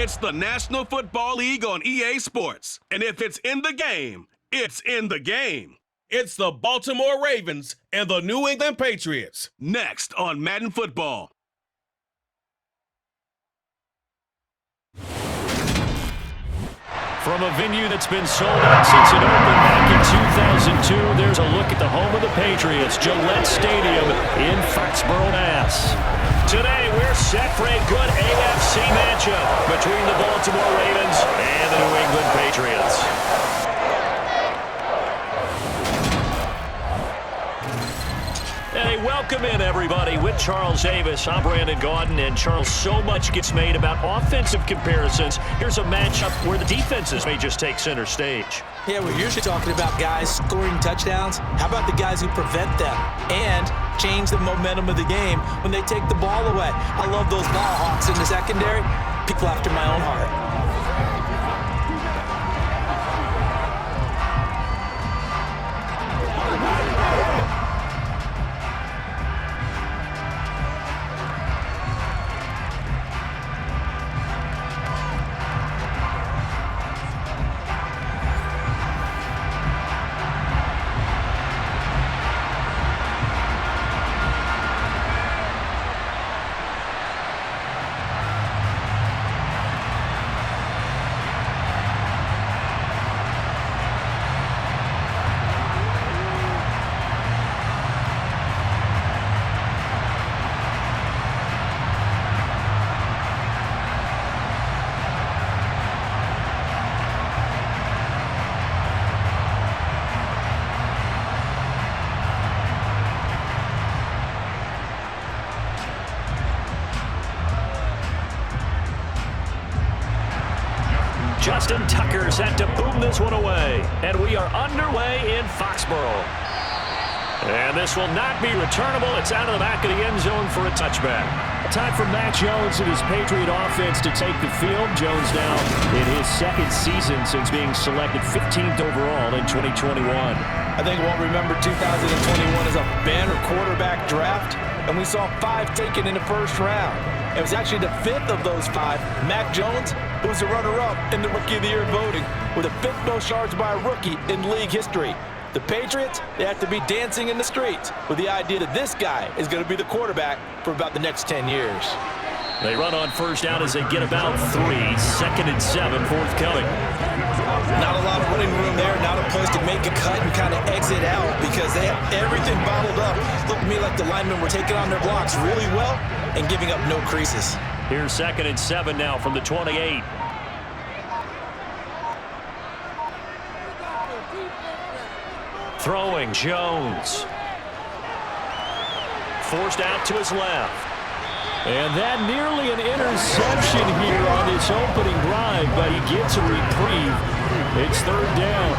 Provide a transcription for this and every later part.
It's the National Football League on EA Sports. And if it's in the game, it's in the game. It's the Baltimore Ravens and the New England Patriots. Next on Madden Football. From a venue that's been sold out since it opened back in 2002, there's a look at the home of the Patriots, Gillette Stadium in Foxborough, Mass. Today, we're set for a good AFC matchup between the Baltimore Ravens and the New England Patriots. Hey, welcome in, everybody. With Charles Davis, I'm Brandon Gaudin, and Charles, so much gets made about offensive comparisons. Here's a matchup where the defenses may just take center stage. Yeah, we're usually talking about guys scoring touchdowns. How about the guys who prevent them and change the momentum of the game when they take the ball away? I love those ball hawks in the secondary. People after my own heart. Justin Tucker's had to boom this one away. And we are underway in Foxborough. And this will not be returnable. It's out of the back of the end zone for a touchback. Time for Mac Jones and his Patriot offense to take the field. Jones now in his second season since being selected 15th overall in 2021. I think we'll remember 2021 as a banner quarterback draft, and we saw 5 taken in the first round. It was actually the 5th of those 5, Mac Jones, who was the runner-up in the Rookie of the Year voting, with the 5th most yards by a rookie in league history. The Patriots, they have to be dancing in the streets with the idea that this guy is going to be the quarterback for about the next 10 years. They run on first down as they get about 3, 2nd and 7 forthcoming. Not a lot of running room there, not a place to make a cut and kind of exit out because they have everything bottled up. Looked to me like the linemen were taking on their blocks really well and giving up no creases. Here's 2nd and 7 now from the 28. Throwing, Jones. Forced out to his left. And that nearly an interception here on this opening drive, but he gets a reprieve. It's 3rd down.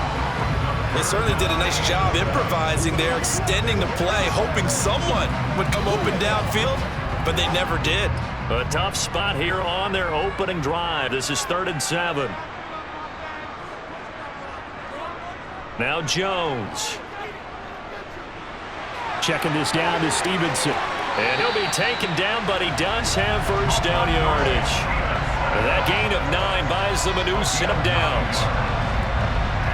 They certainly did a nice job improvising there, extending the play, hoping someone would come open downfield, but they never did. A tough spot here on their opening drive. This is 3rd and 7. Now Jones. Checking this down to Stevenson. And he'll be taken down, but he does have first down yardage. And that gain of 9 buys them a new set of downs.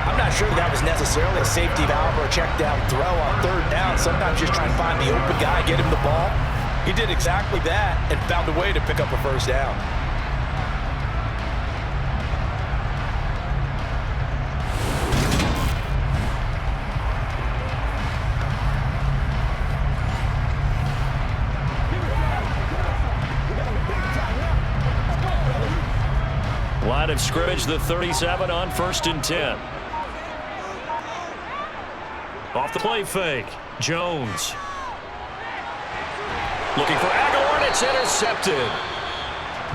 I'm not sure that was necessarily a safety valve or a check down throw on 3rd down. Sometimes just try and find the open guy, get him the ball. He did exactly that and found a way to pick up a first down. Line of scrimmage, the 37 on 1st and 10. Off the play fake, Jones. Looking for Aguilar, and it's intercepted.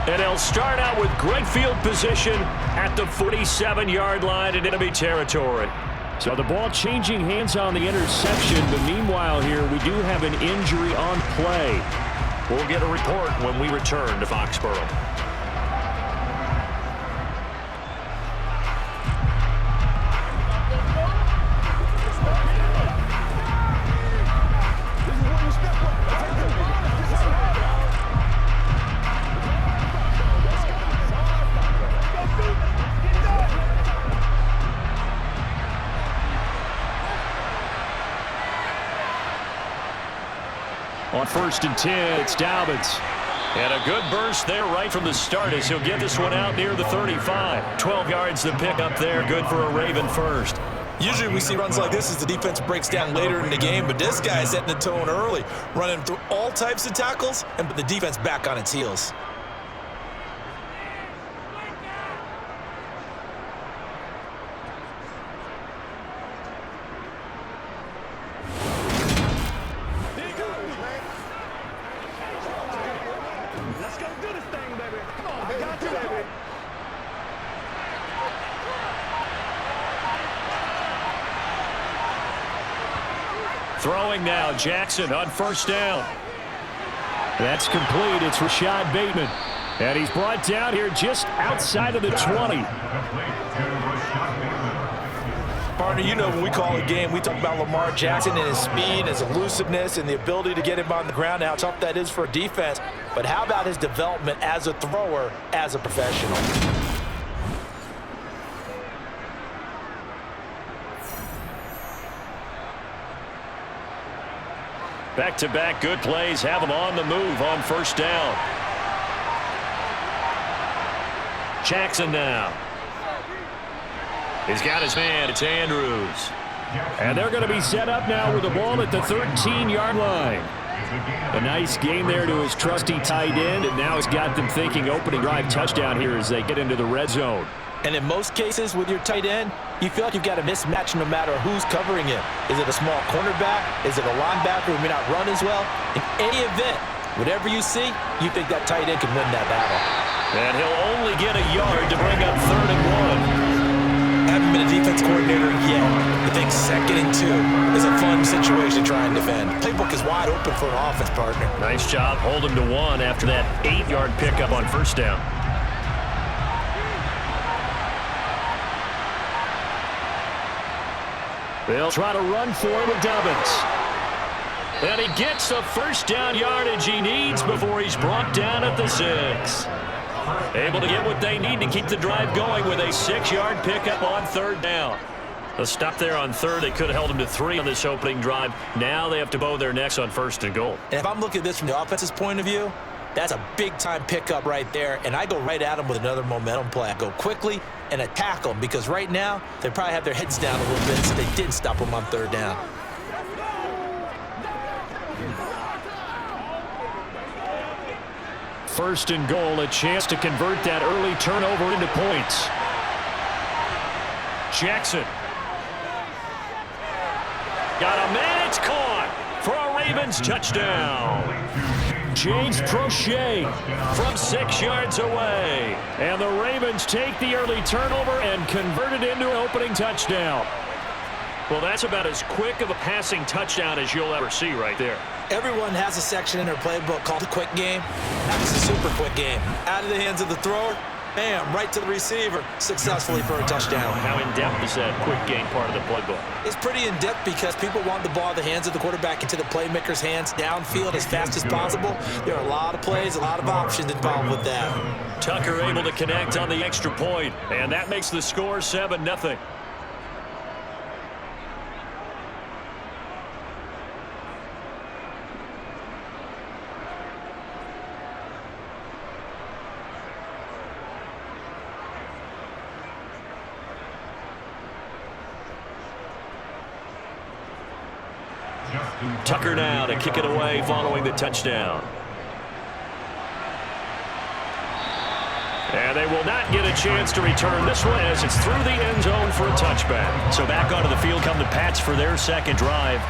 And they'll start out with great field position at the 47-yard line in enemy territory. So the ball changing hands on the interception, but meanwhile here we do have an injury on play. We'll get a report when we return to Foxborough. On 1st and 10, it's Dobbins. And a good burst there right from the start as he'll get this one out near the 35. 12 yards to pick up there. Good for a Raven first. Usually we see runs like this as the defense breaks down later in the game, but this guy is setting the tone early, running through all types of tackles and put the defense back on its heels. Throwing now, Jackson on 1st down. That's complete. It's Rashad Bateman. And he's brought down here just outside of the 20. Partner, you know when we call a game, we talk about Lamar Jackson and his speed, his elusiveness, and the ability to get him on the ground, how tough that is for a defense. But how about his development as a thrower, as a professional? Back-to-back good plays have him on the move on 1st down. Jackson now. He's got his man. It's Andrews. And they're going to be set up now with the ball at the 13-yard line. A nice game there to his trusty tight end, and now it's got them thinking opening drive touchdown here as they get into the red zone. And in most cases with your tight end, you feel like you've got a mismatch no matter who's covering him. Is it a small cornerback? Is it a linebacker who may not run as well? In any event, whatever you see, you think that tight end can win that battle. And he'll only get a yard to bring up 3rd and 1. I haven't been a defense coordinator yet. I think 2nd and 2 is a fun situation to try and defend. Playbook is wide open for an offense partner. Nice job. Hold him to 1 after that 8-yard pickup on 1st down. They'll try to run for him with Dobbins. And he gets the 1st down yardage he needs before he's brought down at the 6. Able to get what they need to keep the drive going with a 6-yard pickup on 3rd down. A stop there on 3rd. They could have held him to 3 on this opening drive. Now they have to bow their necks on 1st and goal. And if I'm looking at this from the offense's point of view, that's a big-time pickup right there, and I go right at them with another momentum play. I go quickly and attack them because right now they probably have their heads down a little bit, so they didn't stop them on 3rd down. First and goal, a chance to convert that early turnover into points. Jackson. Got a man, it's caught for a Ravens touchdown. James Prochet from 6 yards away. And the Ravens take the early turnover and convert it into an opening touchdown. Well, that's about as quick of a passing touchdown as you'll ever see right there. Everyone has a section in their playbook called the quick game. That was a super quick game. Out of the hands of the thrower, bam, right to the receiver, successfully for a touchdown. How in-depth is that quick game part of the playbook? It's pretty in-depth because people want the ball in the hands of the quarterback into the playmaker's hands downfield as fast as possible. There are a lot of plays, a lot of options involved with that. Tucker able to connect on the extra point, and that makes the score 7-0. Tucker now to kick it away following the touchdown. And they will not get a chance to return this one as it's through the end zone for a touchback. So back onto the field come the Pats for their second drive.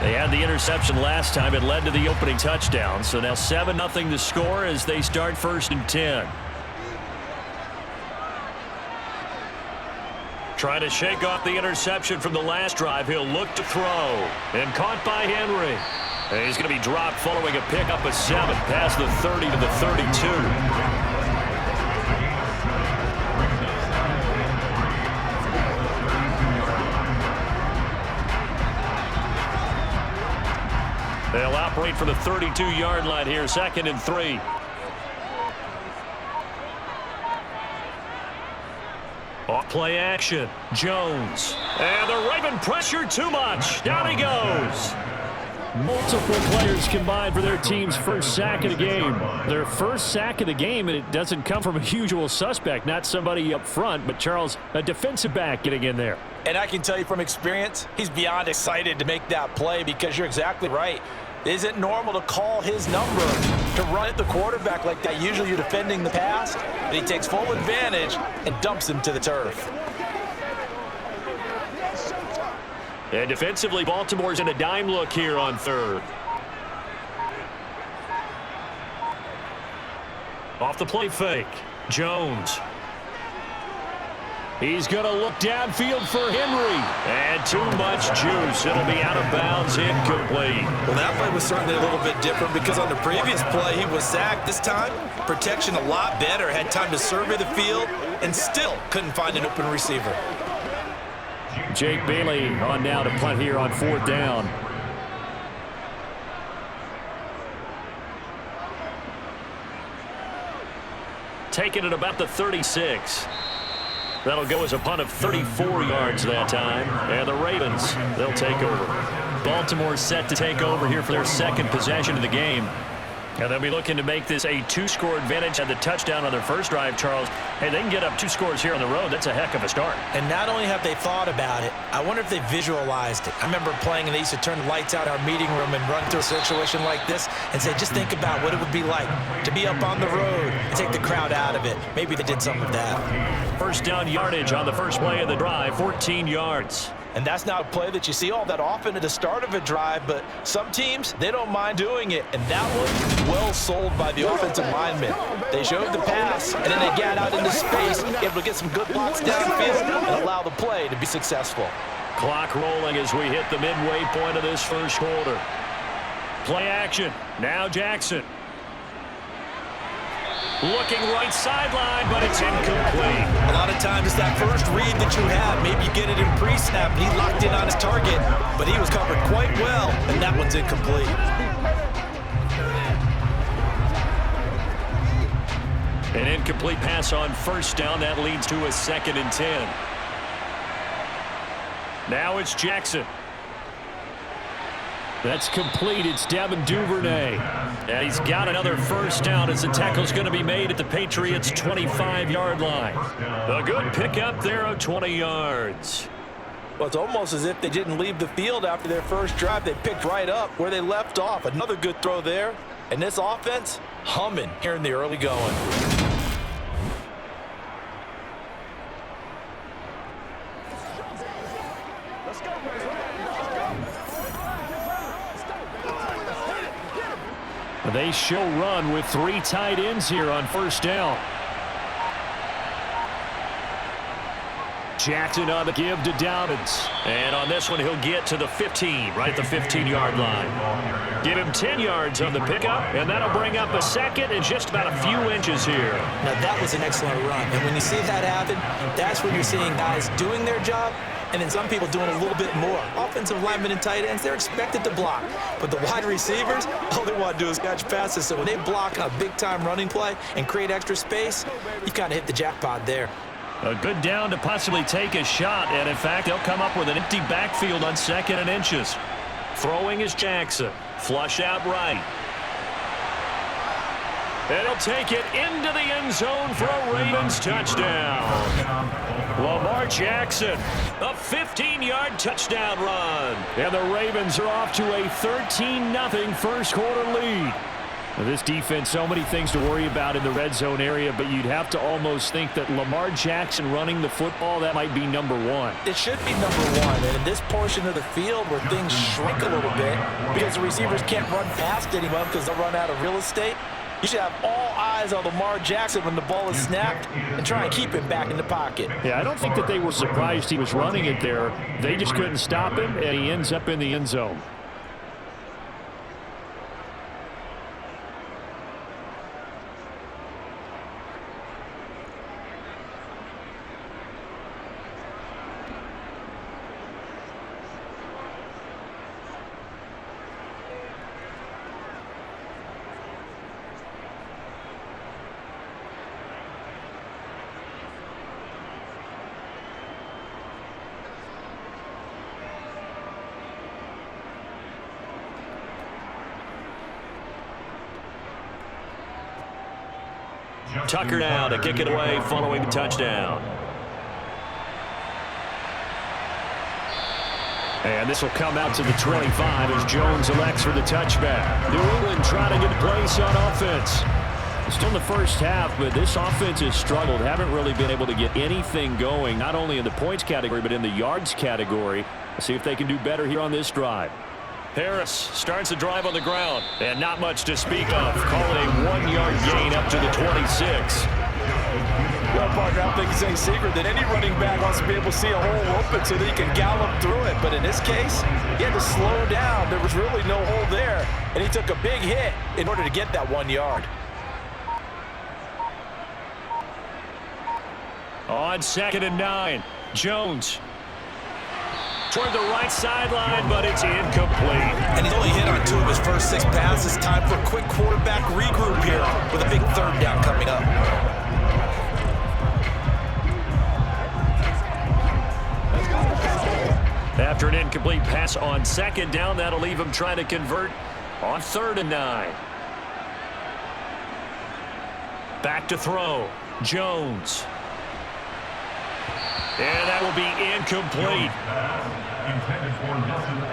They had the interception last time. It led to the opening touchdown. So now 7-0 to score as they start 1st and 10. Trying to shake off the interception from the last drive. He'll look to throw. And caught by Henry. And he's going to be dropped following a pickup of 7 past the 30 to the 32. They'll operate from the 32-yard line here, 2nd and 3. Off play action. Jones. And the Raven pressure too much. Down he goes. Multiple players combined for their team's first sack of the game. Their first sack of the game, and it doesn't come from a usual suspect, not somebody up front, but Charles, a defensive back getting in there. And I can tell you from experience, he's beyond excited to make that play because you're exactly right. It isn't normal to call his number to run at the quarterback like that. Usually you're defending the pass, and he takes full advantage and dumps him to the turf. And defensively, Baltimore's in a dime look here on third. Off the play fake, Jones. He's going to look downfield for Henry. And too much juice. It'll be out of bounds, incomplete. Well, that play was certainly a little bit different because on the previous play, he was sacked. This time, protection a lot better. Had time to survey the field and still couldn't find an open receiver. Jake Bailey on now to punt here on fourth down. Taking it about the 36. That'll go as a punt of 34 yards that time. And the Ravens, they'll take over. Baltimore set to take over here for their second possession of the game. And they'll be looking to make this a two-score advantage. Had the touchdown on their first drive, Charles. Hey, they can get up 2 scores here on the road. That's a heck of a start. And not only have they thought about it, I wonder if they visualized it. I remember playing and they used to turn the lights out in our meeting room and run through a situation like this and say, just think about what it would be like to be up on the road and take the crowd out of it. Maybe they did some of that. First down yardage on the first play of the drive, 14 yards. And that's not a play that you see all that often at the start of a drive, but some teams, they don't mind doing it. And that one, well sold by the offensive linemen. They showed the pass, and then they got out into space, able to get some good blocks downfield and allow the play to be successful. Clock rolling as we hit the midway point of this first quarter. Play action. Now Jackson. Looking right sideline, but it's incomplete. A lot of times it's that first read that you have. Maybe you get it in pre-snap, and he locked in on his target, but he was covered quite well, and that one's incomplete. An incomplete pass on first down. That leads to a 2nd and 10. Now it's Jackson. That's complete. It's Devin Duvernay. And he's got another first down as the tackle's going to be made at the Patriots' 25-yard line. A good pickup there of 20 yards. Well, it's almost as if they didn't leave the field after their first drive. They picked right up where they left off. Another good throw there. And this offense, humming here in the early going. They show run with 3 tight ends here on first down. Jackson on the give to Dobbins. And on this one, he'll get to the 15, right at the 15-yard line. Give him 10 yards on the pickup, and that'll bring up a 2nd and just about a few inches here. Now, that was an excellent run. And when you see that happen, that's when you're seeing guys doing their job and then some people doing a little bit more. Offensive linemen and tight ends, they're expected to block. But the wide receivers, all they want to do is catch passes. So when they block a big-time running play and create extra space, you kind of hit the jackpot there. A good down to possibly take a shot, and in fact, they'll come up with an empty backfield on 2nd and inches. Throwing is Jackson. Flush out right. And he'll take it into the end zone for a Ravens touchdown. Lamar Jackson, a 15-yard touchdown run. And the Ravens are off to a 13-0 first quarter lead. Now, this defense, so many things to worry about in the red zone area, but you'd have to almost think that Lamar Jackson running the football, that might be number 1. It should be number 1. And in this portion of the field where things shrink a little bit because the receivers can't run past anyone because they'll run out of real estate, you should have all eyes on Lamar Jackson when the ball is snapped and try and keep him back in the pocket. Yeah, I don't think that they were surprised he was running it there. They just couldn't stop him, and he ends up in the end zone. Tucker now to kick it away following the touchdown. And this will come out to the 25 as Jones elects for the touchback. New England trying to get a place on offense. Still in the first half, but this offense has struggled. Haven't really been able to get anything going, not only in the points category, but in the yards category. Let's see if they can do better here on this drive. Harris starts the drive on the ground, and not much to speak of. Call it a 1-yard gain up to the 26. Well, partner, I don't think it's any secret that any running back wants to be able to see a hole open so that he can gallop through it. But in this case, he had to slow down. There was really no hole there, and he took a big hit in order to get that 1 yard. On 2nd and 9, Jones toward the right sideline, but it's incomplete. And he's only hit on 2 of his first 6 passes. Time for a quick quarterback regroup here with a big 3rd down coming up. After an incomplete pass on 2nd down, that'll leave him trying to convert on 3rd and 9. Back to throw. Jones. And that will be incomplete.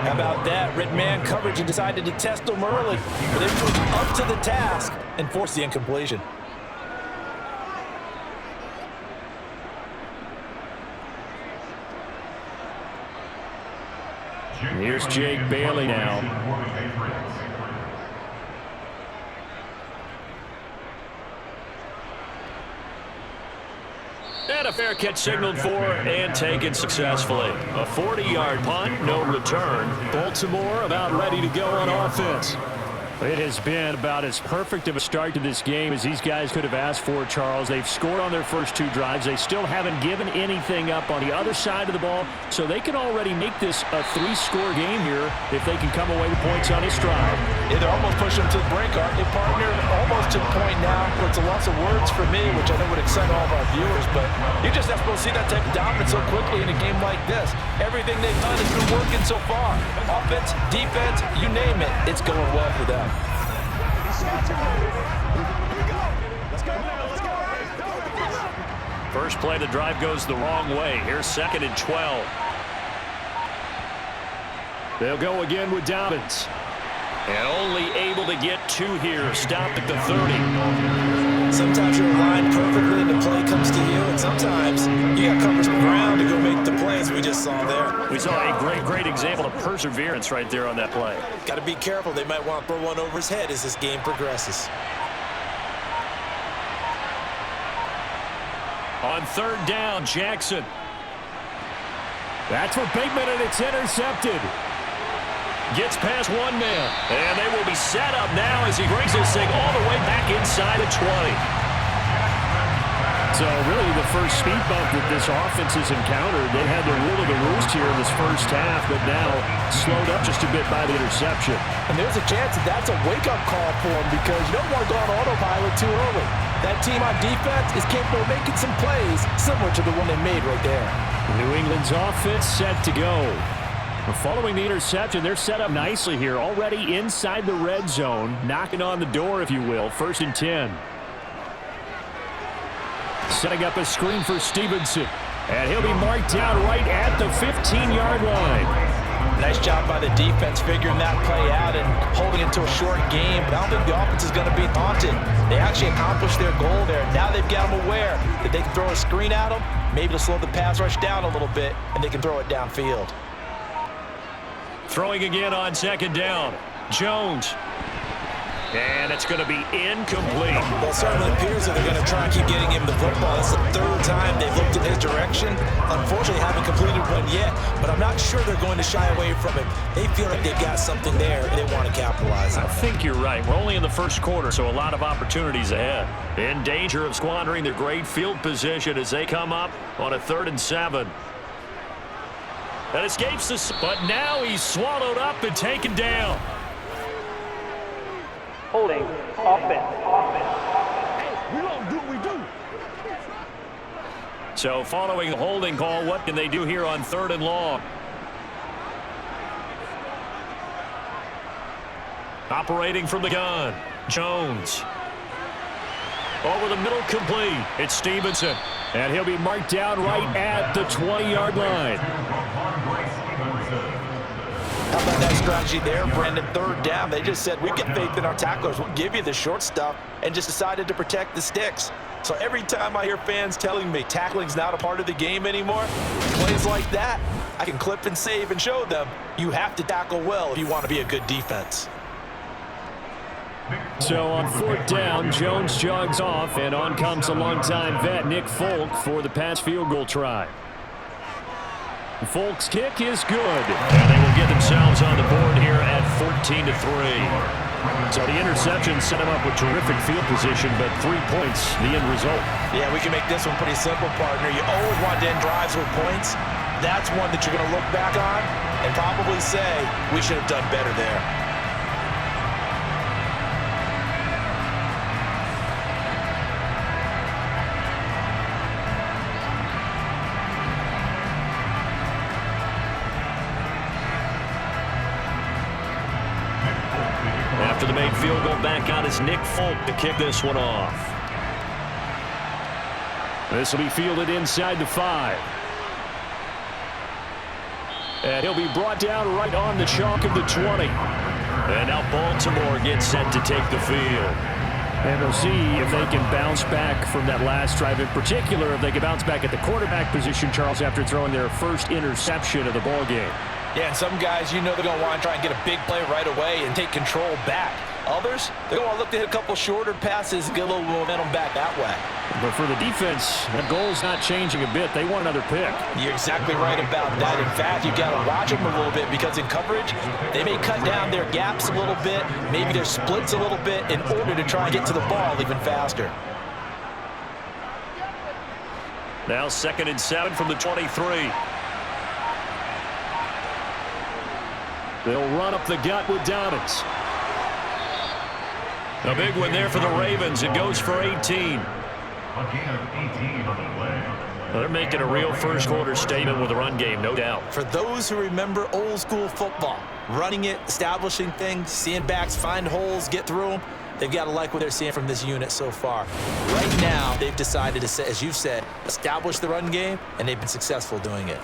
How about that? Red man coverage and decided to test him early, but they moved up to the task and forced the incompletion. Here's Jake Bailey now. And a fair catch signaled for and taken successfully. A 40-yard punt, no return. Baltimore about ready to go on offense. It has been about as perfect of a start to this game as these guys could have asked for, Charles. They've scored on their first 2 drives. They still haven't given anything up on the other side of the ball, so they can already make this a 3-score game here if they can come away with points on this drive. Yeah, they're almost pushing them to the break, aren't they, partner? Almost to the point now where it's a loss of words for me, which I know would excite all of our viewers, but you're just not supposed to see that type of dominance so quickly in a game like this. Everything they've done has been working so far. Offense, defense, you name it, it's going well for them. First play of the drive goes the wrong way. Here's 2nd and 12. They'll go again with Dobbins. And only able to get 2 here. Stopped at the 30. Sometimes you're aligned perfectly and the play comes to you, and sometimes you got to cover some ground to go make the plays we just saw there. We saw a great example of perseverance right there on that play. Got to be careful. They might want to throw one over his head as this game progresses. On 3rd down, Jackson. That's for Bateman, and it's intercepted. Gets past 1 man. And they will be set up now as he brings this thing all the way back inside the 20. So really the first speed bump that this offense has encountered. They had the rule of the roost here in this first half, but now slowed up just a bit by the interception. And there's a chance that that's a wake-up call for him because you don't want to go on autopilot too early. That team on defense is capable of making some plays similar to the one they made right there. New England's offense set to go. Following the interception, they're set up nicely here, already inside the red zone, knocking on the door, if you will. 1st and 10. Setting up a screen for Stevenson. And he'll be marked down right at the 15-yard line. Nice job by the defense figuring that play out and holding it to a short game. But I don't think the offense is going to be daunted. They actually accomplished their goal there. Now they've got them aware that they can throw a screen at them, maybe to slow the pass rush down a little bit, and they can throw it downfield. Throwing again on 2nd down. Jones. And it's going to be incomplete. Well, it certainly appears that they're going to try and keep getting him the football. That's the 3rd time they've looked in his direction. Unfortunately, haven't completed one yet, but I'm not sure they're going to shy away from it. They feel like they've got something there, and they want to capitalize on it. I think you're right. We're only in the first quarter, so a lot of opportunities ahead. In danger of squandering their great field position as they come up on a 3rd and 7. That escapes us, but now he's swallowed up and taken down. Holding offense. Hey, we don't do what we do. So following the holding call, what can they do here on 3rd and long? Operating from the gun, Jones. Over the middle, complete. It's Stevenson. And he'll be marked down right at the 20-yard line. How about that strategy there, Brandon? Third down, they just said, we get faith in our tacklers. We'll give you the short stuff, and just decided to protect the sticks. So every time I hear fans telling me tackling's not a part of the game anymore, plays like that, I can clip and save and show them you have to tackle well if you want to be a good defense. So on fourth down, Jones jogs off, and on comes a longtime vet, Nick Folk, for the pass field goal try. Folk's kick is good, and they will get themselves on the board here at 14-3. So the interception set him up with terrific field position, but 3 points, the end result. Yeah, we can make this one pretty simple, partner. You always want to end drives with points. That's one that you're going to look back on and probably say, we should have done better there. After the made field goal, back out is Nick Folk to kick this one off. This will be fielded inside the 5. And he'll be brought down right on the chalk of the 20. And now Baltimore gets set to take the field. And we'll see if they can bounce back from that last drive. In particular, if they can bounce back at the quarterback position, Charles, after throwing their first interception of the ballgame. Yeah, and some guys, you know they're going to want to try and get a big play right away and take control back. Others, they're going to look to hit a couple shorter passes and get a little momentum back that way. But for the defense, the goal's not changing a bit. They want another pick. You're exactly right about that. In fact, you've got to watch them a little bit because in coverage, they may cut down their gaps a little bit, maybe their splits a little bit in order to try and get to the ball even faster. Now 2nd and 7 from the 23. They'll run up the gut with Dobbins. A big one there for the Ravens. It goes for 18. They're making a real first-quarter statement with the run game, no doubt. For those who remember old-school football, running it, establishing things, seeing backs find holes, get through them, they've got to like what they're seeing from this unit so far. Right now, they've decided to, as you've said, establish the run game, and they've been successful doing it.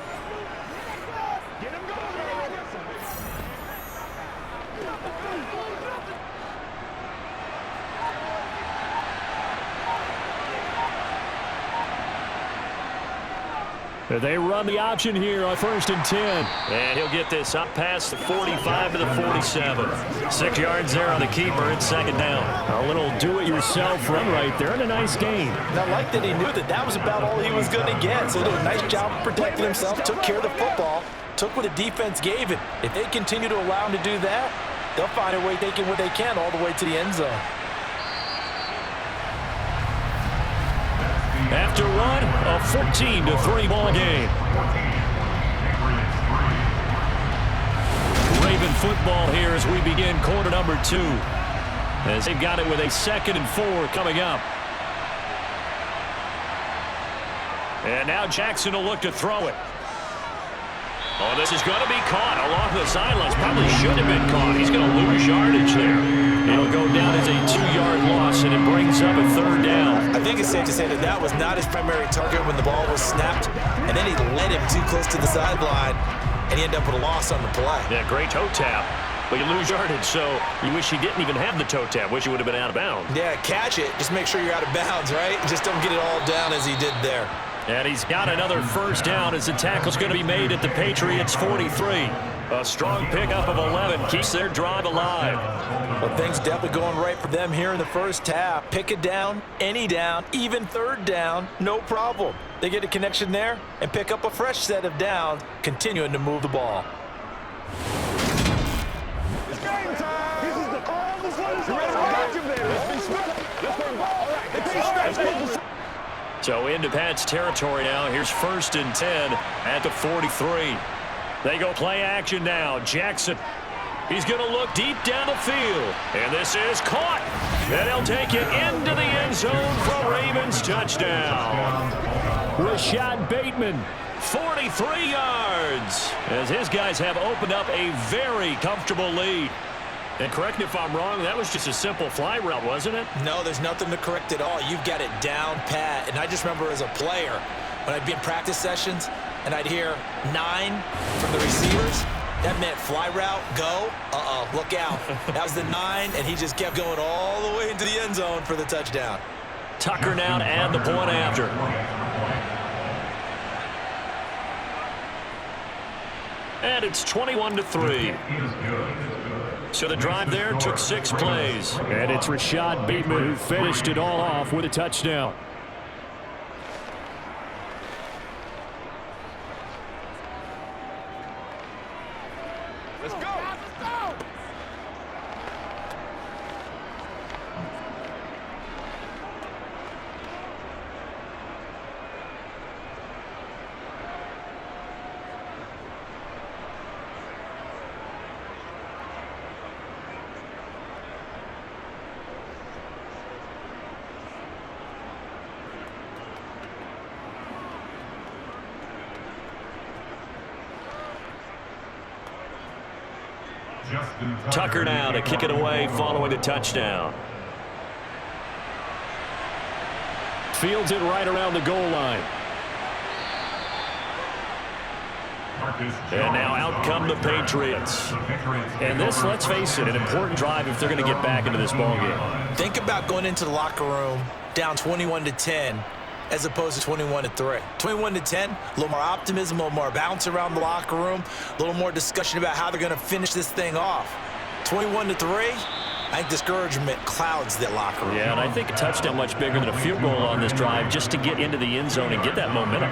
They run the option here on 1st and 10. And he'll get this up past the 45 to the 47. 6 yards there on the keeper. It's 2nd down. A little do-it-yourself run right there and a nice gain. And I like that he knew that that was about all he was going to get. So he did a nice job of protecting himself, took care of the football, took what the defense gave him. If they continue to allow him to do that, they'll find a way taking what they can all the way to the end zone. After run, a 14-3 ball game. Raven football here as we begin quarter number 2. As they've got it with a 2nd and 4 coming up. And now Jackson will look to throw it. Oh, this is going to be caught along the sidelines. Probably should have been caught. He's going to lose yardage there. It'll go down as a 2-yard loss, and it brings up a 3rd down. I think it's safe to say that that was not his primary target when the ball was snapped, and then he led him too close to the sideline, and he ended up with a loss on the play. Yeah, great toe tap. But you lose yardage, so you wish he didn't even have the toe tap. Wish he would have been out of bounds. Yeah, catch it. Just make sure you're out of bounds, right? Just don't get it all down as he did there. And he's got another 1st down as the tackle's going to be made at the Patriots 43. A strong pickup of 11 keeps their drive alive. Well, things definitely going right for them here in the first half. Pick it down, any down, even 3rd down, no problem. They get a connection there and pick up a fresh set of downs, continuing to move the ball. It's game time. This is the call. This is Let's be So into Pat's territory now. Here's 1st and 10 at the 43. They go play action now. Jackson. He's going to look deep down the field. And this is caught. And he'll take it into the end zone for Ravens touchdown. Rashad Bateman, 43 yards. As his guys have opened up a very comfortable lead. And correct me if I'm wrong, that was just a simple fly route, wasn't it? No, there's nothing to correct at all. You've got it down pat. And I just remember as a player, when I'd be in practice sessions and I'd hear 9 from the receivers, that meant fly route, go, look out. That was the 9, and he just kept going all the way into the end zone for the touchdown. Tucker now to add the point after. And it's 21-3. So the drive there took 6 plays. And it's Bateman who finished it all off with a touchdown. Let's go. Let's go. Tucker now to kick it away following the touchdown. Fields it right around the goal line. And now out come the Patriots. And this, let's face it, an important drive if they're going to get back into this ballgame. Think about going into the locker room down 21-10 as opposed to 21-3. 21-10, a little more optimism, a little more bounce around the locker room, a little more discussion about how they're going to finish this thing off. 21-3, I think discouragement clouds that locker room. Yeah, and I think a touchdown much bigger than a field goal on this drive just to get into the end zone and get that momentum.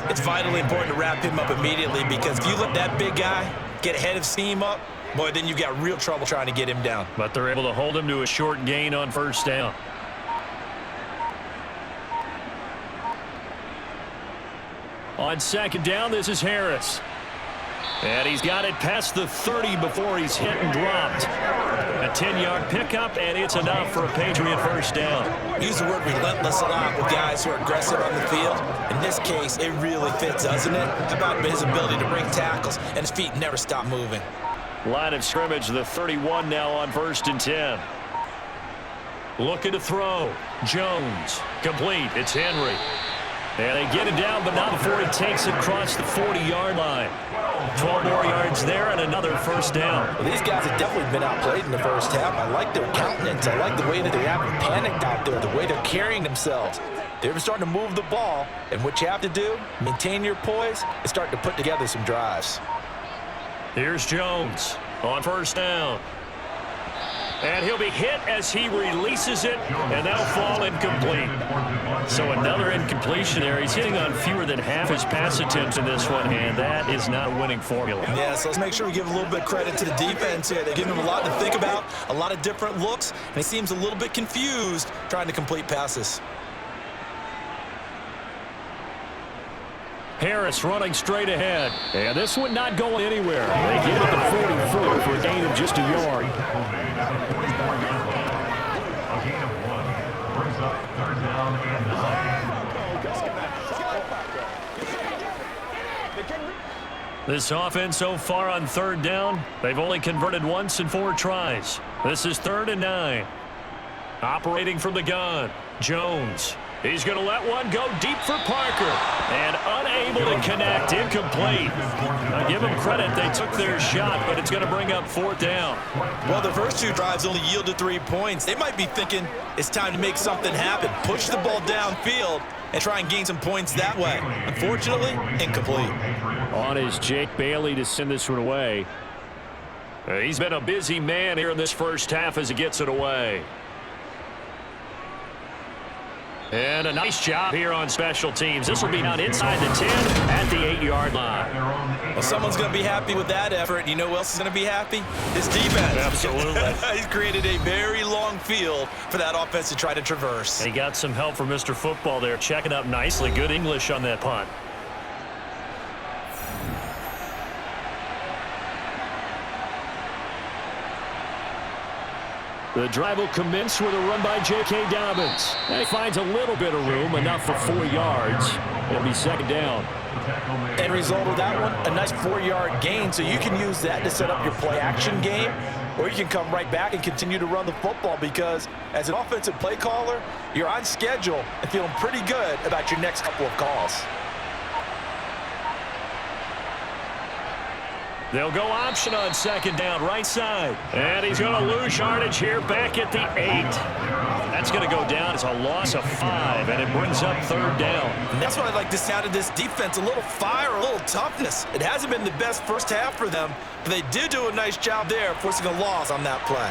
It's vitally important to wrap him up immediately because if you let that big guy get ahead of steam up, boy, then you've got real trouble trying to get him down. But they're able to hold him to a short gain on first down. On second down, this is Harris. And he's got it past the 30 before he's hit and dropped. A 10-yard pickup, and it's enough for a Patriot first down. Use the word relentless a lot with guys who are aggressive on the field. In this case, it really fits, doesn't it? How about his ability to break tackles, and his feet never stop moving. Line of scrimmage, the 31 now on 1st and 10. Looking to throw. Jones. Complete. It's Henry. And they get it down, but not before he takes it across the 40-yard line. 12 more yards there and another first down. Well, these guys have definitely been outplayed in the first half. I like their countenance. I like the way that they haven't panicked out there, the way they're carrying themselves. They're starting to move the ball, and what you have to do, maintain your poise, and start to put together some drives. Here's Jones on first down. And he'll be hit as he releases it, and that'll fall incomplete. So another incompletion there. He's hitting on fewer than half his pass attempts in this one, and that is not a winning formula. Yeah, so let's make sure we give a little bit of credit to the defense here. They give him a lot to think about, a lot of different looks, and he seems a little bit confused trying to complete passes. Harris running straight ahead. And this one not going anywhere. They get it to 44 for a gain of just a yard. A gain of 1 brings up 3rd down and 9. This offense so far on 3rd down, they've only converted once in 4 tries. This is 3rd and 9. Operating from the gun, Jones. He's going to let one go deep for Parker. And unable to connect, incomplete. I give them credit, they took their shot, but it's going to bring up 4th down. Well, the first 2 drives only yielded 3 points. They might be thinking it's time to make something happen. Push the ball downfield and try and gain some points that way. Unfortunately, incomplete. On is Jake Bailey to send this one away. He's been a busy man here in this first half as he gets it away. And a nice job here on special teams. This will be down inside the 10 at the 8-yard line. Well, someone's going to be happy with that effort. You know who else is going to be happy? His defense. Absolutely. He's created a very long field for that offense to try to traverse. He got some help from Mr. Football there, checking up nicely. Good English on that punt. The drive will commence with a run by J.K. Dobbins. He finds a little bit of room, enough for 4 yards. It'll be 2nd down. End result of that one, a nice 4-yard gain, so you can use that to set up your play-action game. or you can come right back and continue to run the football, because as an offensive play caller, you're on schedule and feeling pretty good about your next couple of calls. They'll go option on second down, right side. And he's going to lose yardage here back at the 8. That's going to go down as a loss of 5, and it brings up third down. And that's what I'd like to see out of this defense, a little fire, a little toughness. It hasn't been the best first half for them, but they did do a nice job there forcing a loss on that play.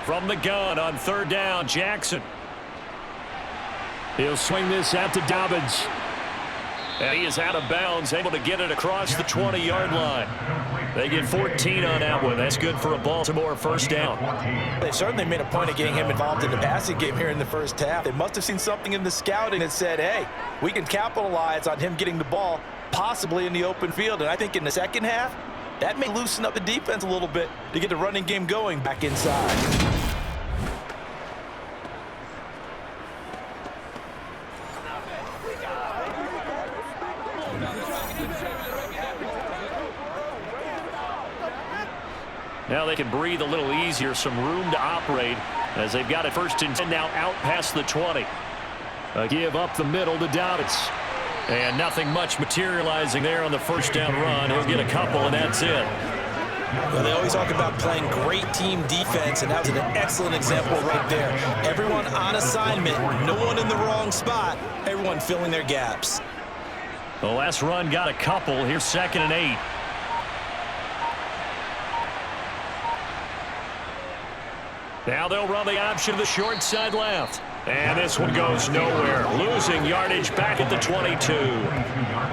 From the gun on third down, Jackson. He'll swing this out to Dobbins. And he is out of bounds, able to get it across the 20-yard line. They get 14 on that one. That's good for a Baltimore first down. They certainly made a point of getting him involved in the passing game here in the first half. They must have seen something in the scouting that said, hey, we can capitalize on him getting the ball possibly in the open field. And I think in the second half, that may loosen up the defense a little bit to get the running game going back inside. Now they can breathe a little easier, some room to operate as they've got it first and 10 now out past the 20. A give up the middle to Dobbins. And nothing much materializing there on the first down run. He'll get a couple, and that's it. Well, they always talk about playing great team defense, and that was an excellent example right there. Everyone on assignment, no one in the wrong spot, everyone filling their gaps. The last run got a couple. Here's 2nd and 8. Now they'll run the option to the short side left. And this one goes nowhere. Losing yardage back at the 22.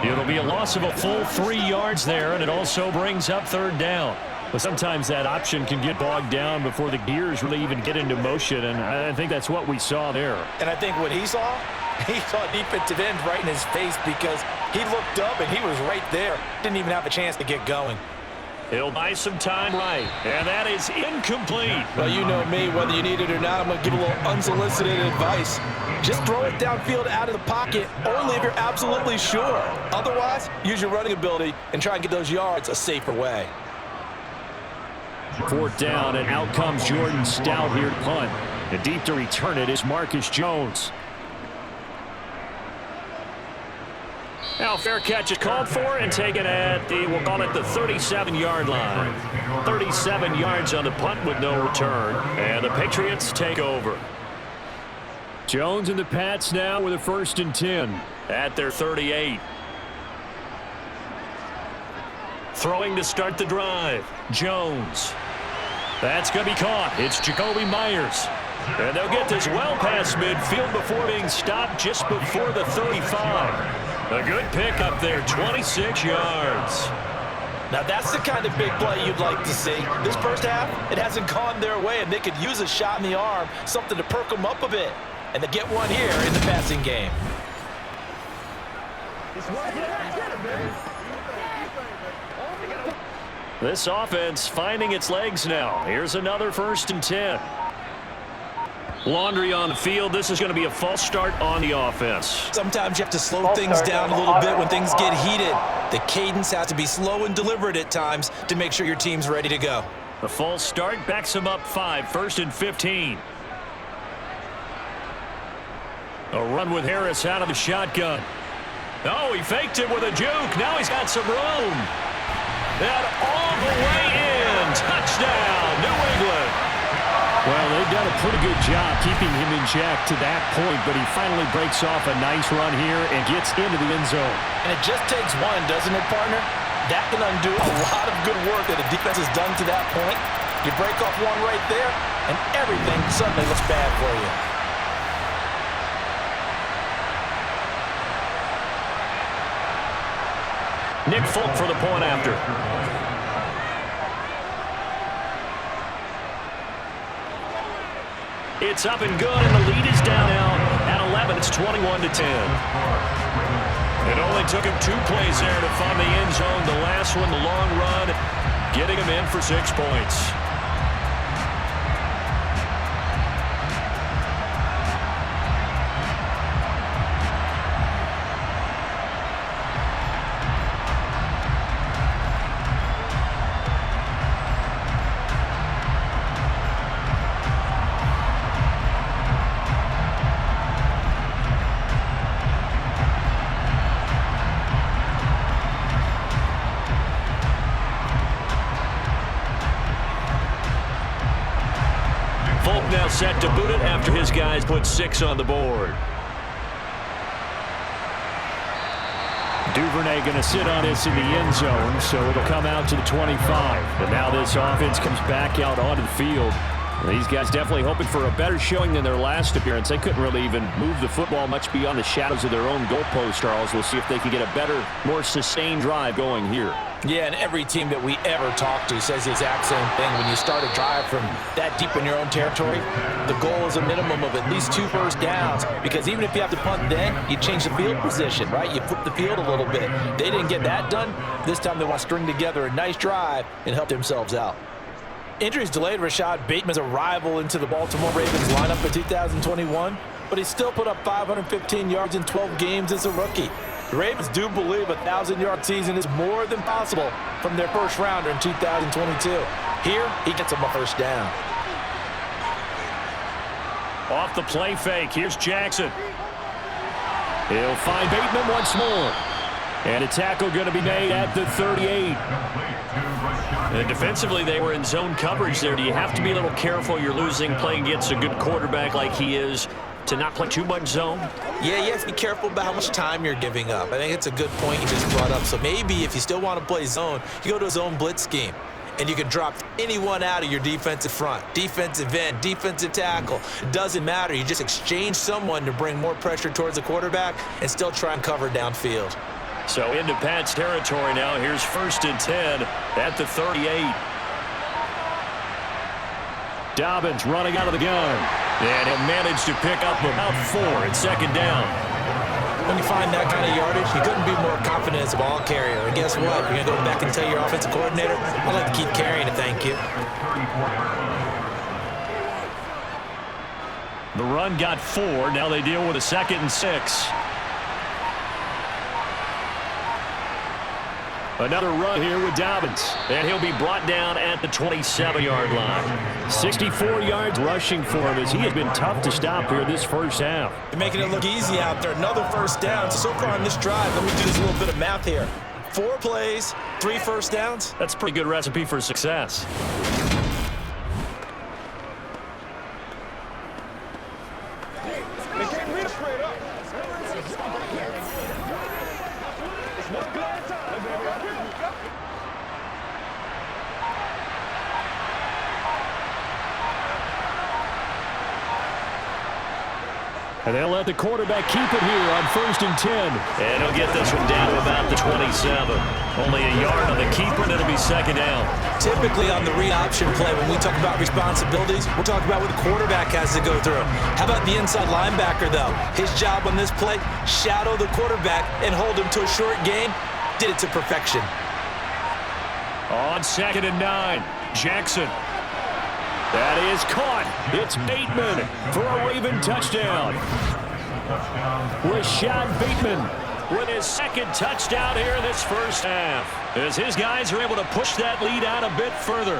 It'll be a loss of a full 3 yards there, and it also brings up third down. But sometimes that option can get bogged down before the gears really even get into motion, and I think that's what we saw there. And I think what he saw a defensive end right in his face, because he looked up and he was right there. Didn't even have a chance to get going. He'll buy some time right, and that is incomplete. Well, you know me, whether you need it or not, I'm going to give a little unsolicited advice. Just throw it downfield out of the pocket, only if you're absolutely sure. Otherwise, use your running ability and try and get those yards a safer way. 4th down, and out comes Jordan Stout here to punt. And deep to return it is Marcus Jones. Now fair catch is called for and taken at the, we'll call it the 37-yard line. 37 yards on the punt with no return. And the Patriots take over. Jones and the Pats now with a 1st and 10 at their 38. Throwing to start the drive. Jones. That's going to be caught. It's Jacoby Myers. And they'll get this well past midfield before being stopped just before the 35. A good pick up there, 26 yards. Now that's the kind of big play you'd like to see. This first half, it hasn't gone their way, and they could use a shot in the arm, something to perk them up a bit. And they get one here in the passing game. This offense finding its legs now. Here's another 1st and 10. Laundry on the field. This is going to be a false start on the offense. Sometimes you have to slow things down a little bit when things get heated. The cadence has to be slow and deliberate at times to make sure your team's ready to go. The false start backs them up 5, 1st and 15. A run with Harris out of the shotgun. Oh, he faked it with a juke. Now he's got some room. And all the way in. Touchdown, New England. Well, they've done a pretty good job keeping him in check to that point, but he finally breaks off a nice run here and gets into the end zone. And it just takes one, doesn't it, partner? That can undo a lot of good work that the defense has done to that point. You break off one right there, and everything suddenly looks bad for you. Nick Folk for the point after. It's up and good, and the lead is down now at 11. It's 21-10. It only took him 2 plays there to find the end zone. The last one, the long run, getting him in for 6 points. now set to boot it after his guys put 6 on the board. Duvernay going to sit on this in the end zone, so it'll come out to the 25. But now this offense comes back out onto the field. These guys definitely hoping for a better showing than their last appearance. They couldn't really even move the football much beyond the shadows of their own goalpost, Charles. We'll see if they can get a better, more sustained drive going here. Yeah, and every team that we ever talk to says the exact same thing. When you start a drive from that deep in your own territory, the goal is a minimum of at least 2 first downs, because even if you have to punt then, you change the field position, right? You flip the field a little bit. They didn't get that done. This time they want to string together a nice drive and help themselves out. Injuries delayed Rashad Bateman's arrival into the Baltimore Ravens lineup in 2021, but he still put up 515 yards in 12 games as a rookie. The Ravens do believe a 1,000-yard season is more than possible from their first rounder in 2022. Here, he gets him a first down. Off the play fake, here's Jackson. He'll find Bateman once more. And a tackle going to be made at the 38. And defensively, they were in zone coverage there. Do you have to be a little careful? You're losing playing against a good quarterback like he is to not play too much zone? Yeah, you have to be careful about how much time you're giving up. I think it's a good point you just brought up. So maybe if you still want to play zone, you go to a zone blitz scheme. And you can drop anyone out of your defensive front, defensive end, defensive tackle. It doesn't matter. You just exchange someone to bring more pressure towards the quarterback and still try and cover downfield. So into Pat's territory now. Here's 1st and 10 at the 38. Dobbins running out of the gun. And he'll manage to pick up about 4 at 2nd down. When you find that kind of yardage, you couldn't be more confident as a ball carrier. And guess what? You're going to go back and tell your offensive coordinator, I'd like to keep carrying it, thank you. The run got 4. Now they deal with a 2nd and 6. Another run here with Dobbins. And he'll be brought down at the 27-yard line. 64 yards rushing for him as he has been tough to stop here this first half. You're making it look easy out there. Another first down. So far on this drive, let me do this little bit of math here. 4 plays, 3 first downs. That's a pretty good recipe for success. And they'll let the quarterback keep it here on 1st and 10. And he'll get this one down to about the 27. Only a yard on the keeper, and it'll be 2nd down. Typically on the read option play, when we talk about responsibilities, we're talking about what the quarterback has to go through. How about the inside linebacker, though? His job on this play, shadow the quarterback and hold him to a short gain. Did it to perfection. On 2nd and 9, Jackson. That is caught. It's Bateman for a Raven touchdown. Rashad Bateman with his 2nd touchdown here this first half, as his guys are able to push that lead out a bit further.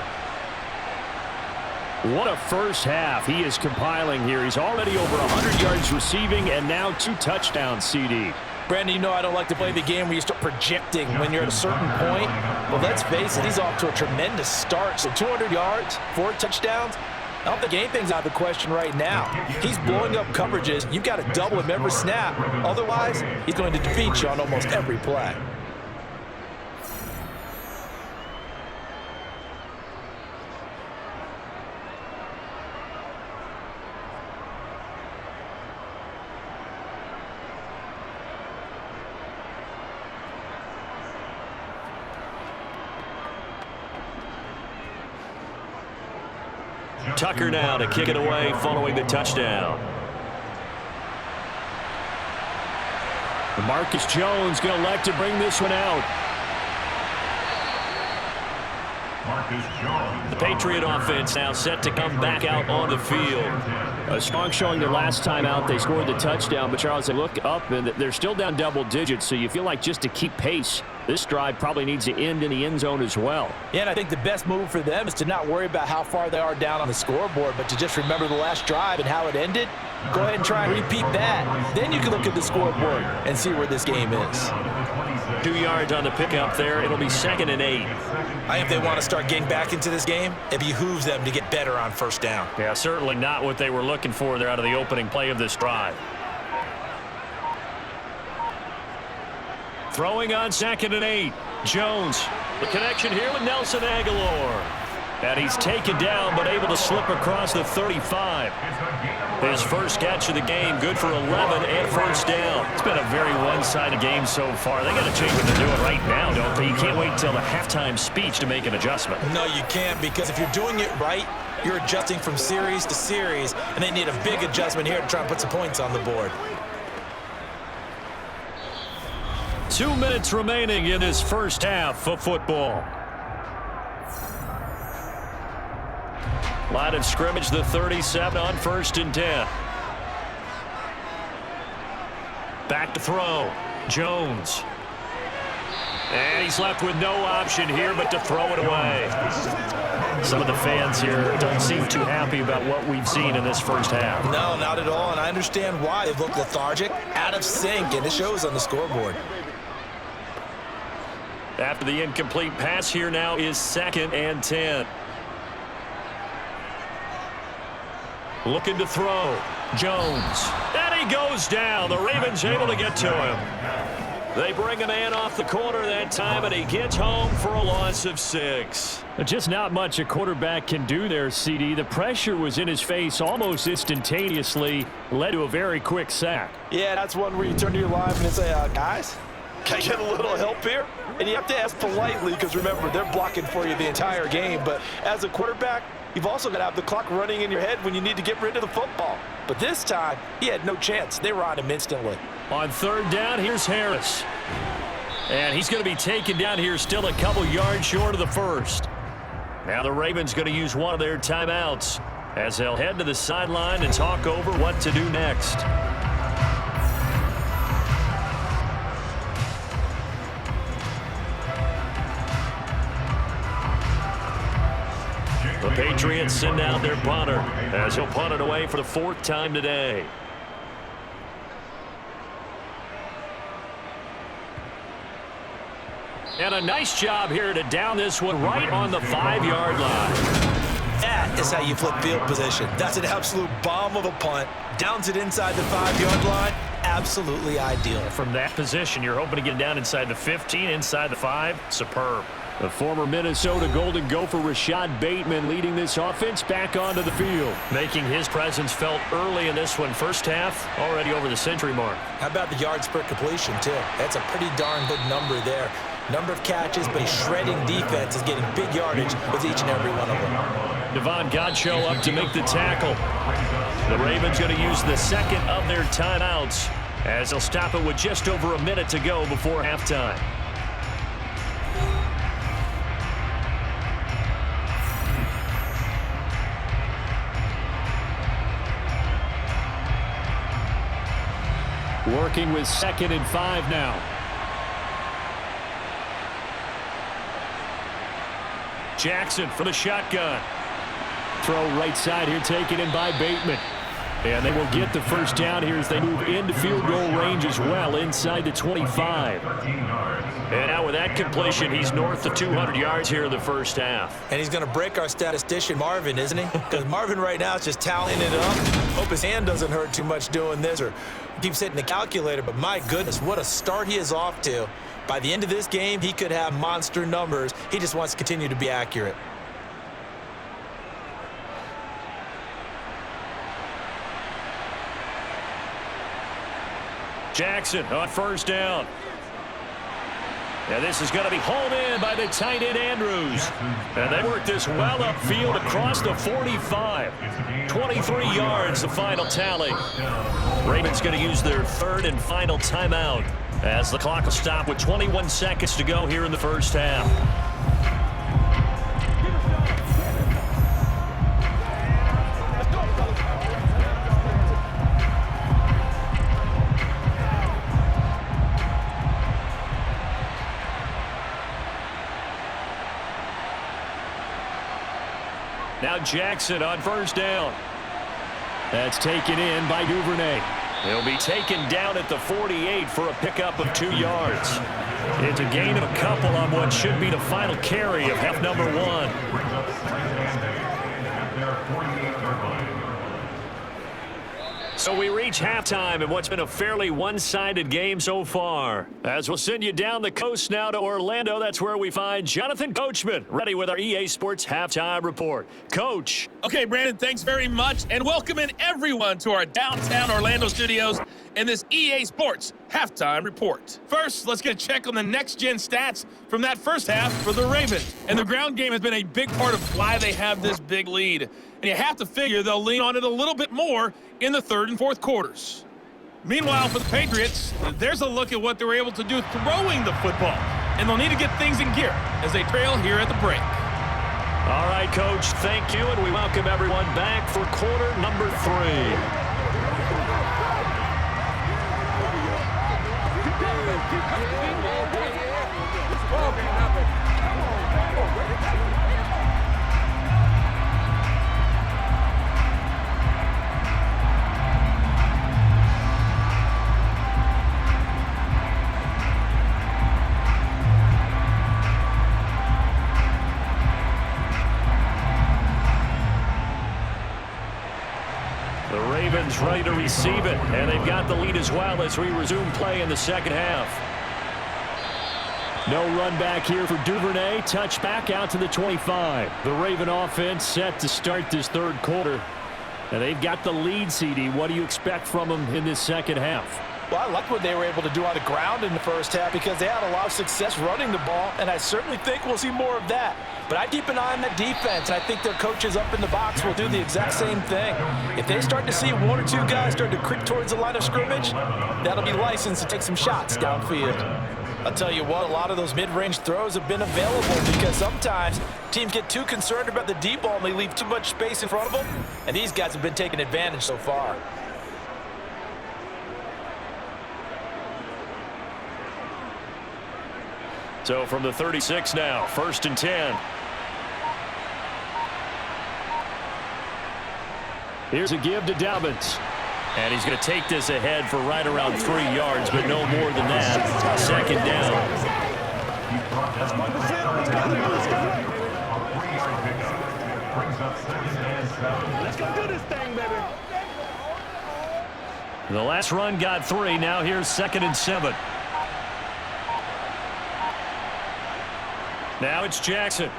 What a first half he is compiling here. He's already over 100 yards receiving and now 2 touchdowns, CD. Brandon, you know I don't like to play the game where you start projecting when you're at a certain point. But let's face it, he's off to a tremendous start. So 200 yards, 4 touchdowns. I don't think anything's out of the question right now. He's blowing up coverages. You've got to double him every snap. Otherwise, he's going to defeat you on almost every play. Tucker now to kick it away following the touchdown. Marcus Jones going to elect to bring this one out. The Patriot offense now set to come back out on the field. A strong showing the last time out. They scored the touchdown, but Charles, they look up and they're still down double digits, so you feel like just to keep pace, this drive probably needs to end in the end zone as well. Yeah, and I think the best move for them is to not worry about how far they are down on the scoreboard, but to just remember the last drive and how it ended. Go ahead and try and repeat that. Then you can look at the scoreboard and see where this game is. 2 yards on the pickup there. It'll be 2nd and 8. I think if they want to start getting back into this game, it behooves them to get better on first down. Yeah, certainly not what they were looking for there out of the opening play of this drive. Throwing on 2nd and 8. Jones. The connection here with Nelson Aguilar. And he's taken down but able to slip across the 35. His first catch of the game, good for 11 and first down. It's been a very one-sided game so far. They got to change what they're doing right now, don't they? You can't wait until the halftime speech to make an adjustment. No, you can't, because if you're doing it right, you're adjusting from series to series, and they need a big adjustment here to try and put some points on the board. 2 minutes remaining in this first half of football. Line of scrimmage, the 37 on 1st and 10. Back to throw. Jones. And he's left with no option here but to throw it away. Some of the fans here don't seem too happy about what we've seen in this first half. No, not at all, and I understand why. They look lethargic, out of sync, and it shows on the scoreboard. After the incomplete pass, here now is 2nd and 10. Looking to throw. Jones. And he goes down. The Ravens able to get to him. They bring a man off the corner that time, and he gets home for a loss of 6. Just not much a quarterback can do there, CD. The pressure was in his face almost instantaneously, led to a very quick sack. Yeah, that's one where you turn to your lineman and say, guys, can I get a little help here? And you have to ask politely, because remember, they're blocking for you the entire game. But as a quarterback, you've also got to have the clock running in your head when you need to get rid of the football. But this time, he had no chance. They were on him instantly. On 3rd down, here's Harris. And he's going to be taken down here still a couple yards short of the first. Now the Ravens going to use one of their timeouts as they'll head to the sideline and talk over what to do next. The Patriots send out their punter as he'll punt it away for the 4th time today. And a nice job here to down this one right on the 5-yard line. That is how you flip field position. That's an absolute bomb of a punt. Downs it inside the 5-yard line. Absolutely ideal. From that position, you're hoping to get down inside the 15, inside the 5. Superb. The former Minnesota Golden Gopher Rashad Bateman leading this offense back onto the field. Making his presence felt early in this one. First half, already over the century mark. How about the yards per completion, too? That's a pretty darn good number there. Number of catches, but a shredding defense is getting big yardage with each and every one of them. Devon Godchaux up to make the tackle. The Ravens going to use the 2nd of their timeouts as they'll stop it with just over a minute to go before halftime. Working with 2nd and 5 now. Jackson for the shotgun. Throw right side here taken in by Bateman. And they will get the first down here as they move into field goal range as well inside the 25. And now with that completion, he's north of 200 yards here in the first half. And he's going to break our statistician Marvin, isn't he? Because Marvin right now is just tallying it up. Hope his hand doesn't hurt too much doing this or keeps hitting the calculator. But my goodness, what a start he is off to. By the end of this game, he could have monster numbers. He just wants to continue to be accurate. Jackson on first down. And this is going to be hauled in by the tight end Andrews. And they work this well upfield across the 45. 23 yards, the final tally. Ravens going to use their 3rd and final timeout as the clock will stop with 21 seconds to go here in the first half. Now Jackson on first down. That's taken in by Duvernay. He'll be taken down at the 48 for a pickup of 2 yards. It's a gain of a couple on what should be the final carry of half number 1. Brings up second and 8 at their 48-yard line. So we reach halftime in what's been a fairly one-sided game so far. As we'll send you down the coast now to Orlando, that's where we find Jonathan Coachman, ready with our EA Sports Halftime Report. Coach. Okay, Brandon, thanks very much, and welcome in everyone to our downtown Orlando studios and this EA Sports Halftime Report. First, let's get a check on the next-gen stats from that first half for the Ravens. And the ground game has been a big part of why they have this big lead. And you have to figure they'll lean on it a little bit more in the third and fourth quarters. Meanwhile, for the Patriots, there's a look at what they were able to do throwing the football. And they'll need to get things in gear as they trail here at the break. All right, Coach, thank you, and we welcome everyone back for quarter number 3. Ready to receive it, and they've got the lead as well as we resume play in the second half. No run back here for Duvernay. Touch back out to the 25. The Raven offense set to start this third quarter. And they've got the lead, CD. What do you expect from them in this second half? Well, I like what they were able to do on the ground in the first half because they had a lot of success running the ball, and I certainly think we'll see more of that. But I keep an eye on that defense, and I think their coaches up in the box will do the exact same thing. If they start to see 1 or 2 guys start to creep towards the line of scrimmage, that'll be licensed to take some shots downfield. I'll tell you what, a lot of those mid-range throws have been available because sometimes teams get too concerned about the deep ball and they leave too much space in front of them, and these guys have been taking advantage so far. So from the 36 now, 1st and 10. Here's a give to Dobbins. And he's going to take this ahead for right around 3 yards, but no more than that. Second down. He's brought down by the 3-yard pickup. Brings up second and 7. Let's go do this thing, baby. The last run got 3. Now here's 2nd and 7. Now it's Jackson.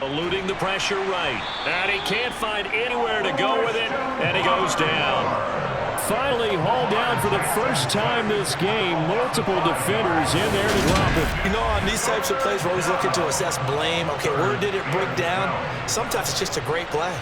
Eluding the pressure right. And he can't find anywhere to go with it. And he goes down. Finally hauled down for the first time this game. Multiple defenders in there to drop it. You know, on these types of plays, we're always looking to assess blame. Okay, where did it break down? Sometimes it's just a great play.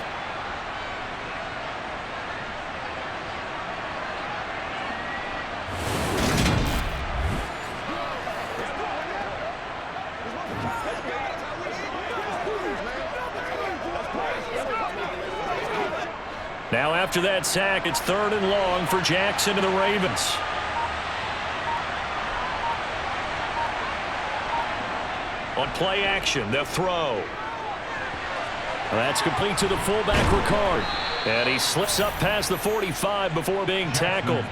Now after that sack, it's 3rd and long for Jackson and the Ravens. On play action, the throw. That's complete to the fullback, Ricard. And he slips up past the 45 before being tackled.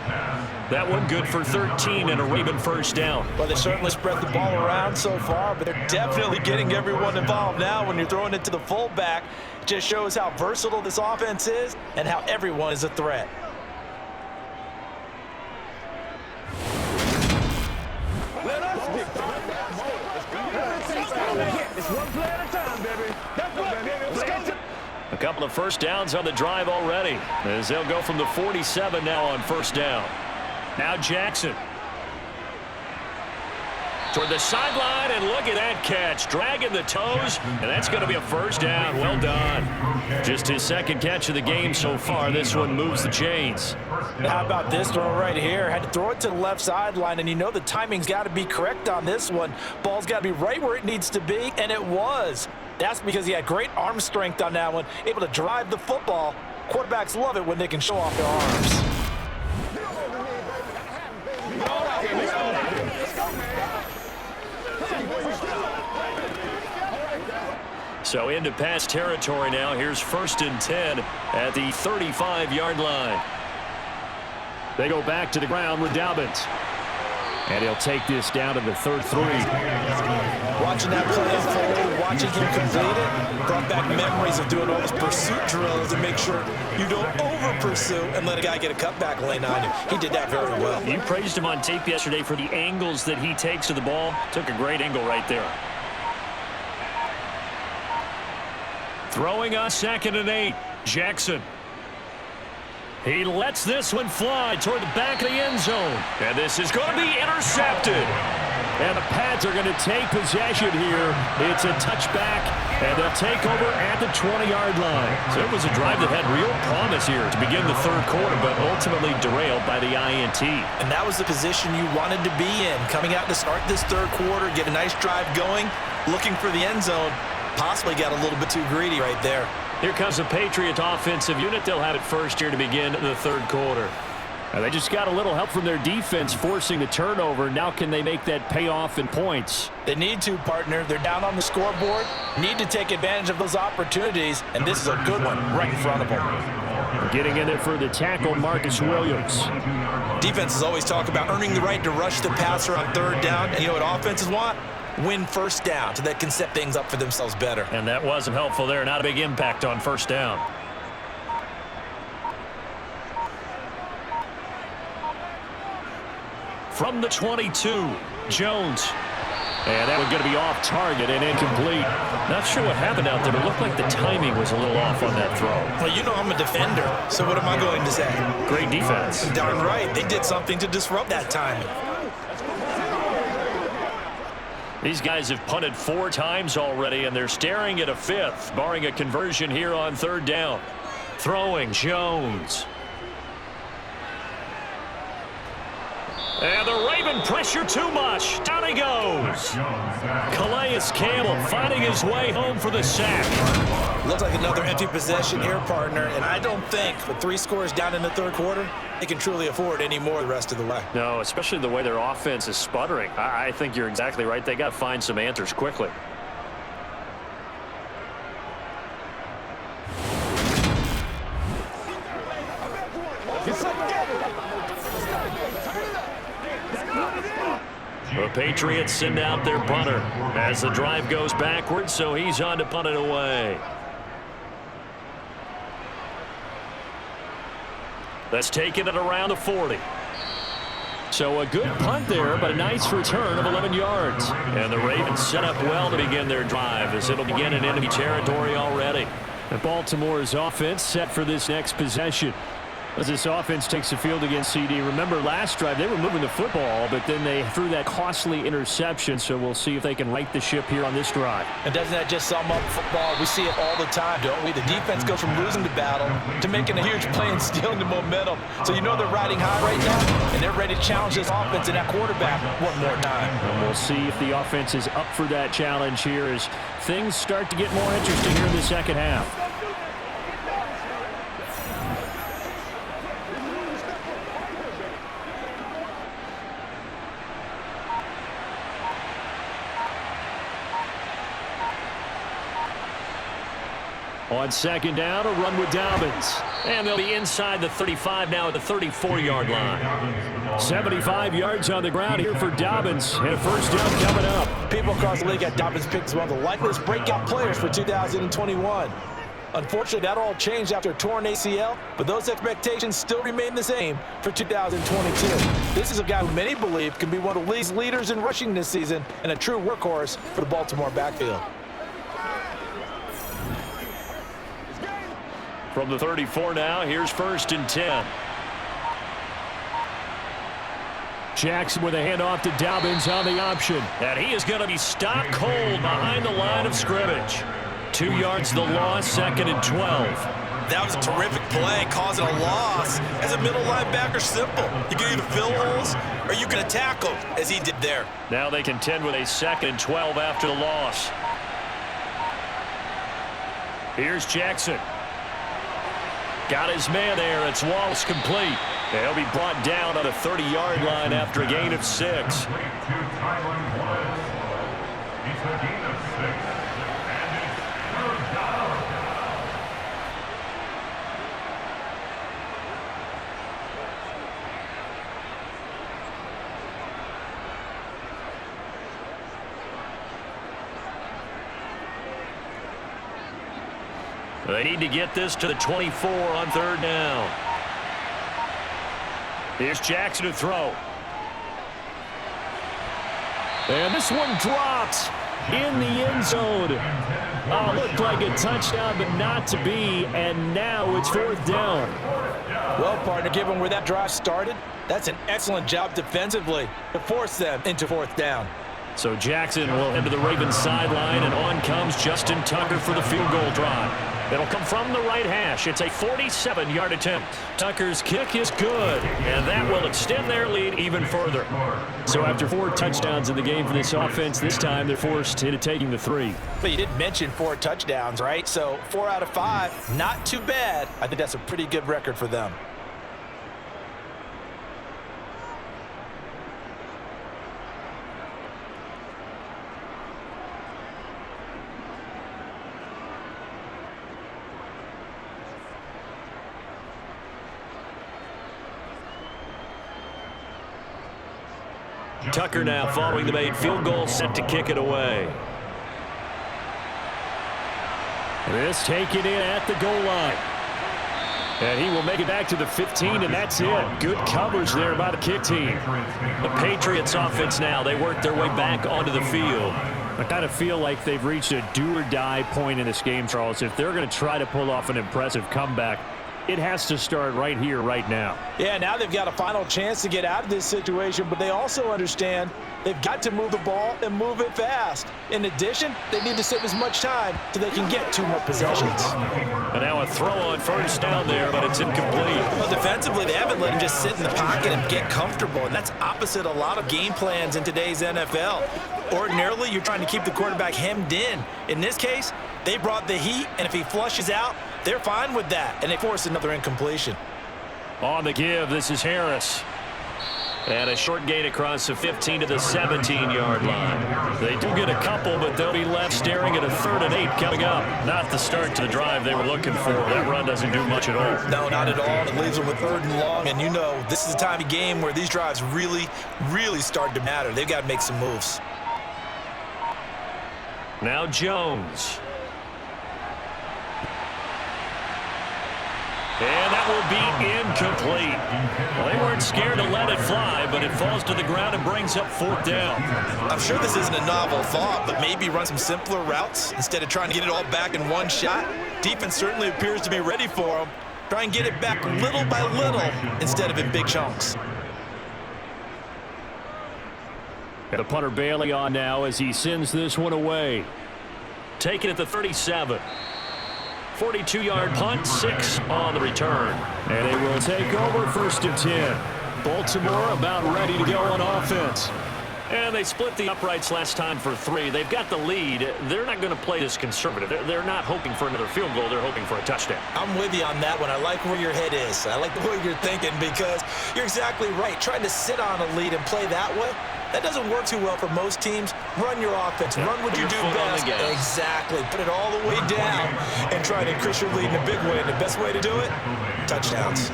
That one good for 13 and a Raven first down. Well, they certainly spread the ball around so far, but they're definitely getting everyone involved now when you're throwing it to the fullback. It just shows how versatile this offense is and how everyone is a threat. Let us get it's one play at a time, baby. That's what, baby. Let's go. A couple of first downs on the drive already, as they'll go from the 47 now on first down. Now Jackson. Toward the sideline, and look at that catch. Dragging the toes, and that's going to be a first down. Well done. Just his second catch of the game so far. This one moves the chains. How about this throw right here? Had to throw it to the left sideline, and you know the timing's got to be correct on this one. Ball's got to be right where it needs to be, and it was. That's because he had great arm strength on that one, able to drive the football. Quarterbacks love it when they can show off their arms. So into pass territory now. Here's 1st and 10 at the 35-yard line. They go back to the ground with Dobbins. And he'll take this down to the third 3. Watching that play unfold, watching him complete it, brought back memories of doing all those pursuit drills to make sure you don't over-pursue and let a guy get a cutback lane on you. He did that very well. You praised him on tape yesterday for the angles that he takes to the ball. Took a great angle right there. Throwing on 2nd and 8. Jackson. He lets this one fly toward the back of the end zone. And this is going to be intercepted. And the Pats are going to take possession here. It's a touchback, and they'll take over at the 20-yard line. So it was a drive that had real promise here to begin the third quarter, but ultimately derailed by the INT. And that was the position you wanted to be in. Coming out to start this third quarter, get a nice drive going, looking for the end zone. Possibly got a little bit too greedy right there. Here comes the Patriots offensive unit. They'll have it first here to begin the third quarter. And they just got a little help from their defense forcing the turnover. Now can they make that pay off in points? They need to, partner. They're down on the scoreboard. Need to take advantage of those opportunities, and this is a good one right in front of them. Getting in there for the tackle, Marcus Williams. Defenses always talk about earning the right to rush the passer on third down, and you know what offenses want? Win first down so they can set things up for themselves better. And that wasn't helpful there. Not a big impact on first down. From the 22, Jones. And that one's going to be off target and incomplete. Not sure what happened out there, but it looked like the timing was a little off on that throw. Well, you know I'm a defender, so what am I going to say? Great defense. Darn right. They did something to disrupt that timing. These guys have punted 4 times already, and they're staring at a 5th, barring a conversion here on third down. Throwing, Jones. And the Raven pressure too much. Down he goes. Calais Campbell finding his way home for the sack. Looks like another empty possession here, partner, and I don't think with 3 scores down in the third quarter, they can truly afford any more the rest of the way. No, especially the way their offense is sputtering. I think you're exactly right. They got to find some answers quickly. The Patriots send out their punter as the drive goes backwards, so he's on to punt it away. That's taken it around the 40. So a good punt there, but a nice return of 11 yards. And the Ravens set up well to begin their drive as it'll begin in enemy territory already. And Baltimore's offense set for this next possession. As this offense takes the field against CD. Remember last drive they were moving the football, but then they threw that costly interception, so we'll see if they can right the ship here on this drive. And doesn't that just sum up football? We see it all the time, don't we? The defense goes from losing the battle to making a huge play and stealing the momentum. So you know they're riding high right now, and they're ready to challenge this offense and that quarterback one more time. And we'll see if the offense is up for that challenge here as things start to get more interesting here in the second half. On second down, a run with Dobbins. And they'll be inside the 35 now at the 34-yard line. 75 yards on the ground here for Dobbins. And a first down coming up. People across the league got Dobbins picked as one of the likeliest breakout players for 2021. Unfortunately, that all changed after a torn ACL, but those expectations still remain the same for 2022. This is a guy who many believe can be one of the league's leaders in rushing this season and a true workhorse for the Baltimore backfield. From the 34 now, here's 1st and 10. Jackson with a handoff to Dobbins on the option. And he is going to be stopped cold behind the line of scrimmage. 2 yards the loss, 2nd and 12. That was a terrific play, causing a loss. As a middle linebacker, simple. You can either fill holes or you can attack them, as he did there. Now they contend with a 2nd and 12 after the loss. Here's Jackson. Got his man there. It's Wallace complete. He'll be brought down on a 30-yard line after a gain of 6. They need to get this to the 24 on 3rd down. Here's Jackson to throw. And this one drops in the end zone. Oh, looked like a touchdown, but not to be. And now it's 4th down. Well, partner, given where that drive started, that's an excellent job defensively to force them into 4th down. So Jackson will head to the Ravens sideline, and on comes Justin Tucker for the field goal drive. It'll come from the right hash. It's a 47-yard attempt. Tucker's kick is good, and that will extend their lead even further. So after 4 touchdowns in the game for this offense, this time they're forced into taking the 3. But you did mention 4 touchdowns, right? So 4 out of 5, not too bad. I think that's a pretty good record for them. Tucker now following the made field goal, set to kick it away. This taken in at the goal line. And he will make it back to the 15, and that's it. Good coverage there by the kick team. The Patriots offense now, they work their way back onto the field. I kind of feel like they've reached a do-or-die point in this game, Charles. If they're going to try to pull off an impressive comeback, it has to start right here, right now. Yeah, now they've got a final chance to get out of this situation, but they also understand they've got to move the ball and move it fast. In addition, they need to save as much time so they can get 2 more possessions. And now a throw on 1st down there, but it's incomplete. Well, defensively, they haven't let him just sit in the pocket and get comfortable, and that's opposite a lot of game plans in today's NFL. Ordinarily, you're trying to keep the quarterback hemmed in. In this case, they brought the heat, and if he flushes out, they're fine with that, and they force another incompletion. On the give, this is Harris. And a short gain across the 15 to the 17-yard line. They do get a couple, but they'll be left staring at a 3rd and 8 coming up. Not the start to the drive they were looking for. That run doesn't do much at all. No, not at all. It leaves them with 3rd and long, and you know this is the time of game where these drives really, really start to matter. They've got to make some moves. Now Jones. And that will be incomplete. Well, they weren't scared to let it fly, but it falls to the ground and brings up 4th down. I'm sure this isn't a novel thought, but maybe run some simpler routes instead of trying to get it all back in one shot. Defense certainly appears to be ready for them. Try and get it back little by little instead of in big chunks. The punter Bailey on now as he sends this one away. Taken at the 37. 42-yard punt, 6 on the return. And they will take over 1st and 10. Baltimore about ready to go on offense. And they split the uprights last time for 3. They've got the lead. They're not going to play this conservative. They're not hoping for another field goal. They're hoping for a touchdown. I'm with you on that one. I like where your head is. I like the way you're thinking because you're exactly right. Trying to sit on a lead and play that way, that doesn't work too well for most teams. Run your offense. Run what you do best. Exactly. Put it all the way down and try to increase your lead in a big way. And the best way to do it, touchdowns.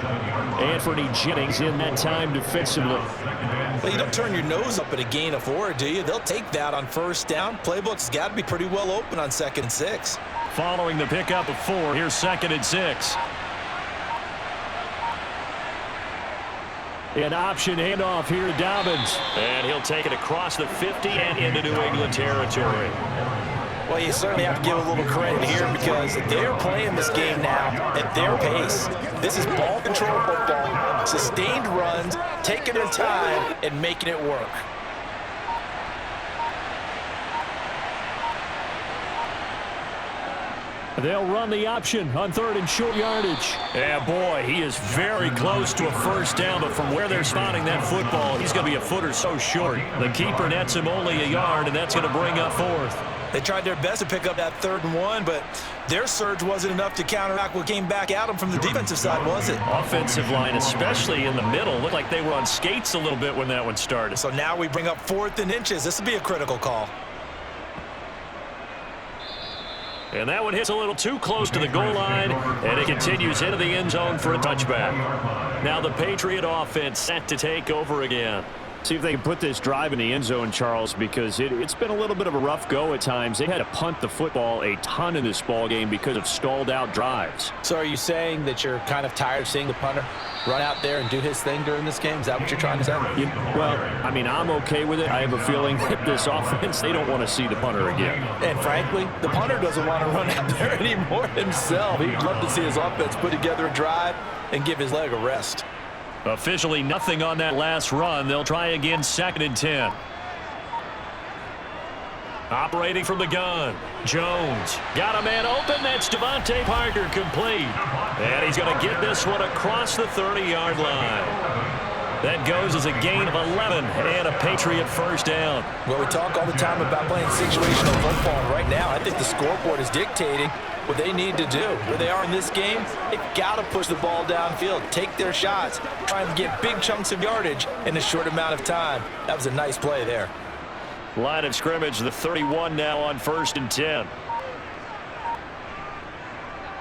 Anthony Jennings in that time defensively. Well, you don't turn your nose up at a gain of 4, do you? They'll take that on 1st down. Playbook's got to be pretty well open on 2nd and 6. Following the pickup of 4, here's 2nd and 6. An option handoff here to Dobbins. And he'll take it across the 50 and into New England territory. Well, you certainly have to give a little credit here because they're playing this game now at their pace. This is ball control football, sustained runs, taking their time, and making it work. They'll run the option on 3rd and short yardage. Yeah, boy, he is very close to a 1st down, but from where they're spotting that football, he's going to be a foot or so short. The keeper nets him only a yard, and that's going to bring up 4th. They tried their best to pick up that 3rd and 1, but their surge wasn't enough to counteract what came back at them from the defensive side, was it? Offensive line, especially in the middle, looked like they were on skates a little bit when that one started. So now we bring up 4th and inches. This will be a critical call. And that one hits a little too close to the goal line, and it continues into the end zone for a touchback. Now the Patriot offense set to take over again. See if they can put this drive in the end zone, Charles, because it's been a little bit of a rough go at times. They had to punt the football a ton in this ball game because of stalled out drives. So are you saying that you're kind of tired of seeing the punter run out there and do his thing during this game? Is that what you're trying to say? Well, I mean, I'm okay with it. I have a feeling that this offense, they don't want to see the punter again. And frankly, the punter doesn't want to run out there anymore himself. He'd love to see his offense put together a drive and give his leg a rest. Officially nothing on that last run. They'll try again 2nd and 10. Operating from the gun. Jones got a man open. That's Devontae Parker complete. And he's going to get this one across the 30-yard line. That goes as a gain of 11 and a Patriot first down. Well, we talk all the time about playing situational football, and right now I think the scoreboard is dictating what they need to do. Where they are in this game, they've got to push the ball downfield, take their shots, try and get big chunks of yardage in a short amount of time. That was a nice play there. Line of scrimmage, the 31 now on 1st and 10.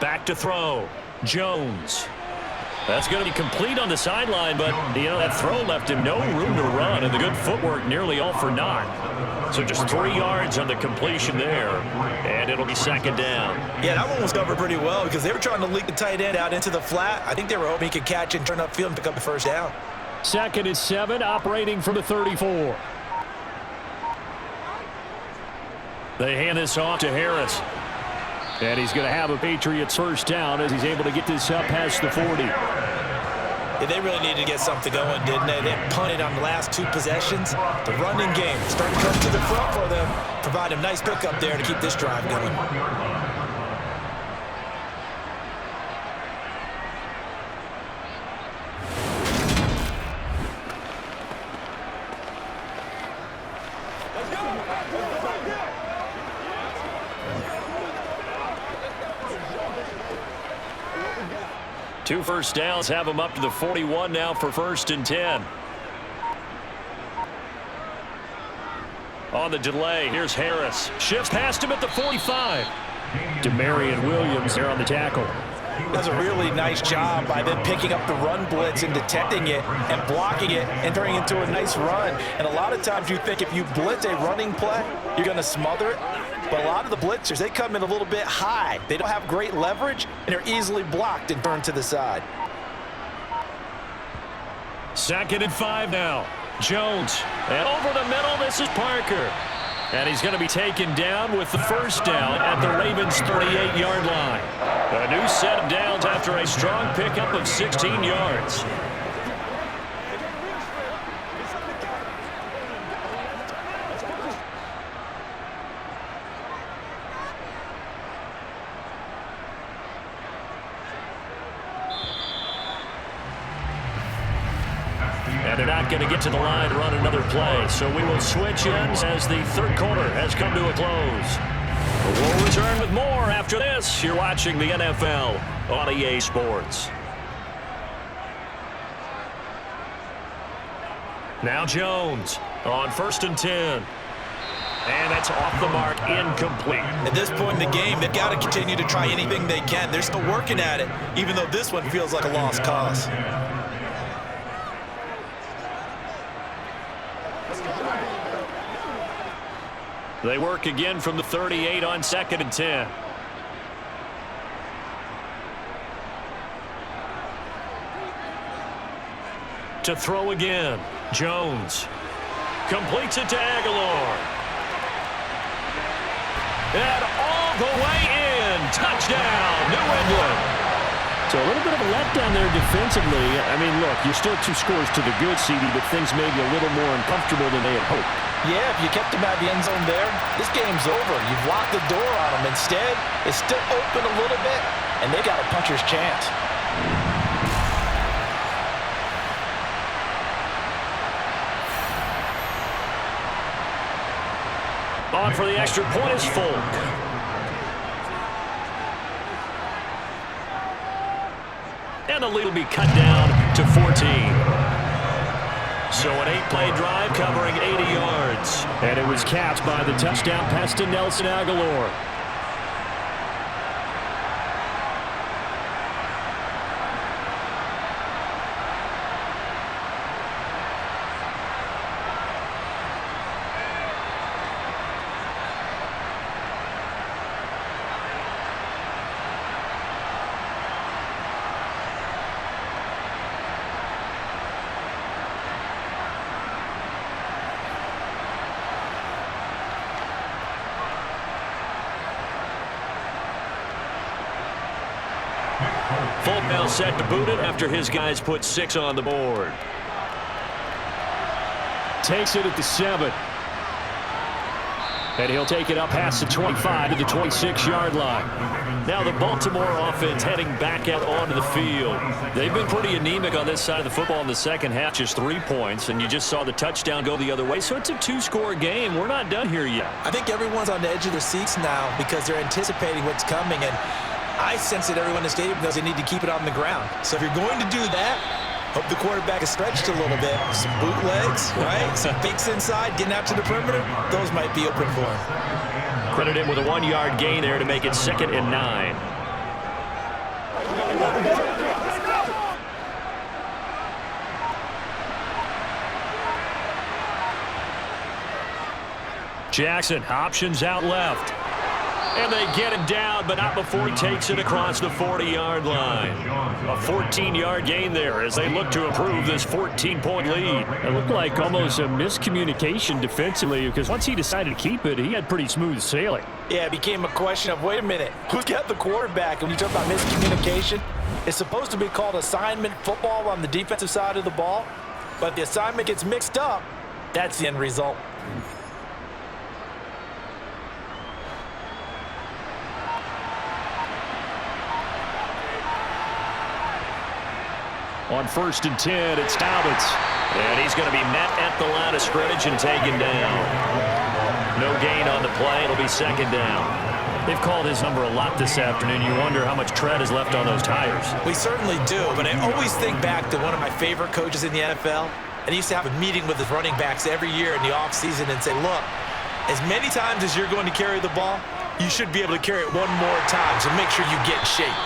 Back to throw. Jones. That's going to be complete on the sideline, but, that throw left him no room to run, and the good footwork nearly all for naught. So just 3 yards on the completion there, and it'll be 2nd down. Yeah, that one was covered pretty well because they were trying to leak the tight end out into the flat. I think they were hoping he could catch and turn upfield and pick up the first down. 2nd and 7, operating from the 34. They hand this off to Harris. And he's going to have a Patriots first down as he's able to get this up past the 40. Yeah, they really needed to get something going, didn't they? They punted on the last 2 possessions. The running game starting to come to the front for them. Provide a nice pickup there to keep this drive going. Two first downs have him up to the 41 now for 1st and 10. On the delay, here's Harris. Shifts past him at the 45. Demarion Williams there on the tackle. Does a really nice job by them picking up the run blitz and detecting it and blocking it and turning it into a nice run. And a lot of times you think if you blitz a running play, you're going to smother it. But a lot of the blitzers, they come in a little bit high. They don't have great leverage, and they're easily blocked and turned to the side. 2nd and 5 now. Jones. And over the middle, this is Parker. And he's going to be taken down with the first down at the Ravens' 38-yard line. A new set of downs after a strong pickup of 16 yards. And they're not going to get to the line to run another play. So we will switch ends as the 3rd quarter has come to a close. We'll return with more after this. You're watching the NFL on EA Sports. Now Jones on 1st and 10. And that's off the mark, incomplete. At this point in the game, they've got to continue to try anything they can. They're still working at it, even though this one feels like a lost cause. They work again from the 38 on 2nd and 10. To throw again. Jones completes it to Aguilar. And all the way in. Touchdown, New England. So a little bit of a letdown there defensively. I mean, look, you're still 2 scores to the good, CD, but things may be a little more uncomfortable than they had hoped. Yeah, if you kept him out of the end zone there, this game's over. You've locked the door on him. Instead, it's still open a little bit, and they got a puncher's chance. On for the extra point is Folk. And the lead will be cut down to 14. So an 8-play drive covering 80 yards. And it was capped by the touchdown pass to Nelson Aguilar. Full now set to boot it after his guys put 6 on the board. Takes it at the 7. And he'll take it up past the 25 to the 26-yard line. Now the Baltimore offense heading back out onto the field. They've been pretty anemic on this side of the football in the second half, just 3 points, and you just saw the touchdown go the other way. So it's a 2-score game. We're not done here yet. I think everyone's on the edge of their seats now because they're anticipating what's coming, and I sense that everyone in the stadium knows they need to keep it on the ground. So if you're going to do that, hope the quarterback is stretched a little bit. Some bootlegs, right? Some fakes inside, getting out to the perimeter. Those might be open for him. Credit him with a 1-yard gain there to make it 2nd and 9. Jackson, options out left. And they get him down, but not before he takes it across the 40-yard line. A 14-yard gain there as they look to improve this 14-point lead. It looked like almost a miscommunication defensively because once he decided to keep it, he had pretty smooth sailing. Yeah, it became a question of, wait a minute, who's got the quarterback? And when you talk about miscommunication, it's supposed to be called assignment football on the defensive side of the ball. But the assignment gets mixed up. That's the end result. On 1st and 10, it's Dobbins. And he's going to be met at the line of scrimmage and taken down. No gain on the play. It'll be 2nd down. They've called his number a lot this afternoon. You wonder how much tread is left on those tires. We certainly do, but I always think back to one of my favorite coaches in the NFL. And he used to have a meeting with his running backs every year in the offseason and say, look, as many times as you're going to carry the ball, you should be able to carry it one more time, so make sure you get in shape.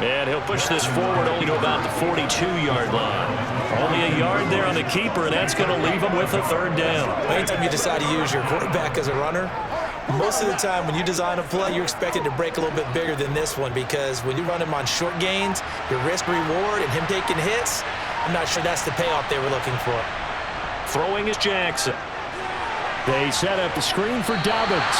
And he'll push this forward only to about the 42-yard line. Only a yard there on the keeper, and that's going to leave him with a 3rd down. Anytime you decide to use your quarterback as a runner, most of the time when you design a play, you're expected to break a little bit bigger than this one because when you run him on short gains, your risk-reward and him taking hits, I'm not sure that's the payoff they were looking for. Throwing is Jackson. They set up the screen for Dobbins.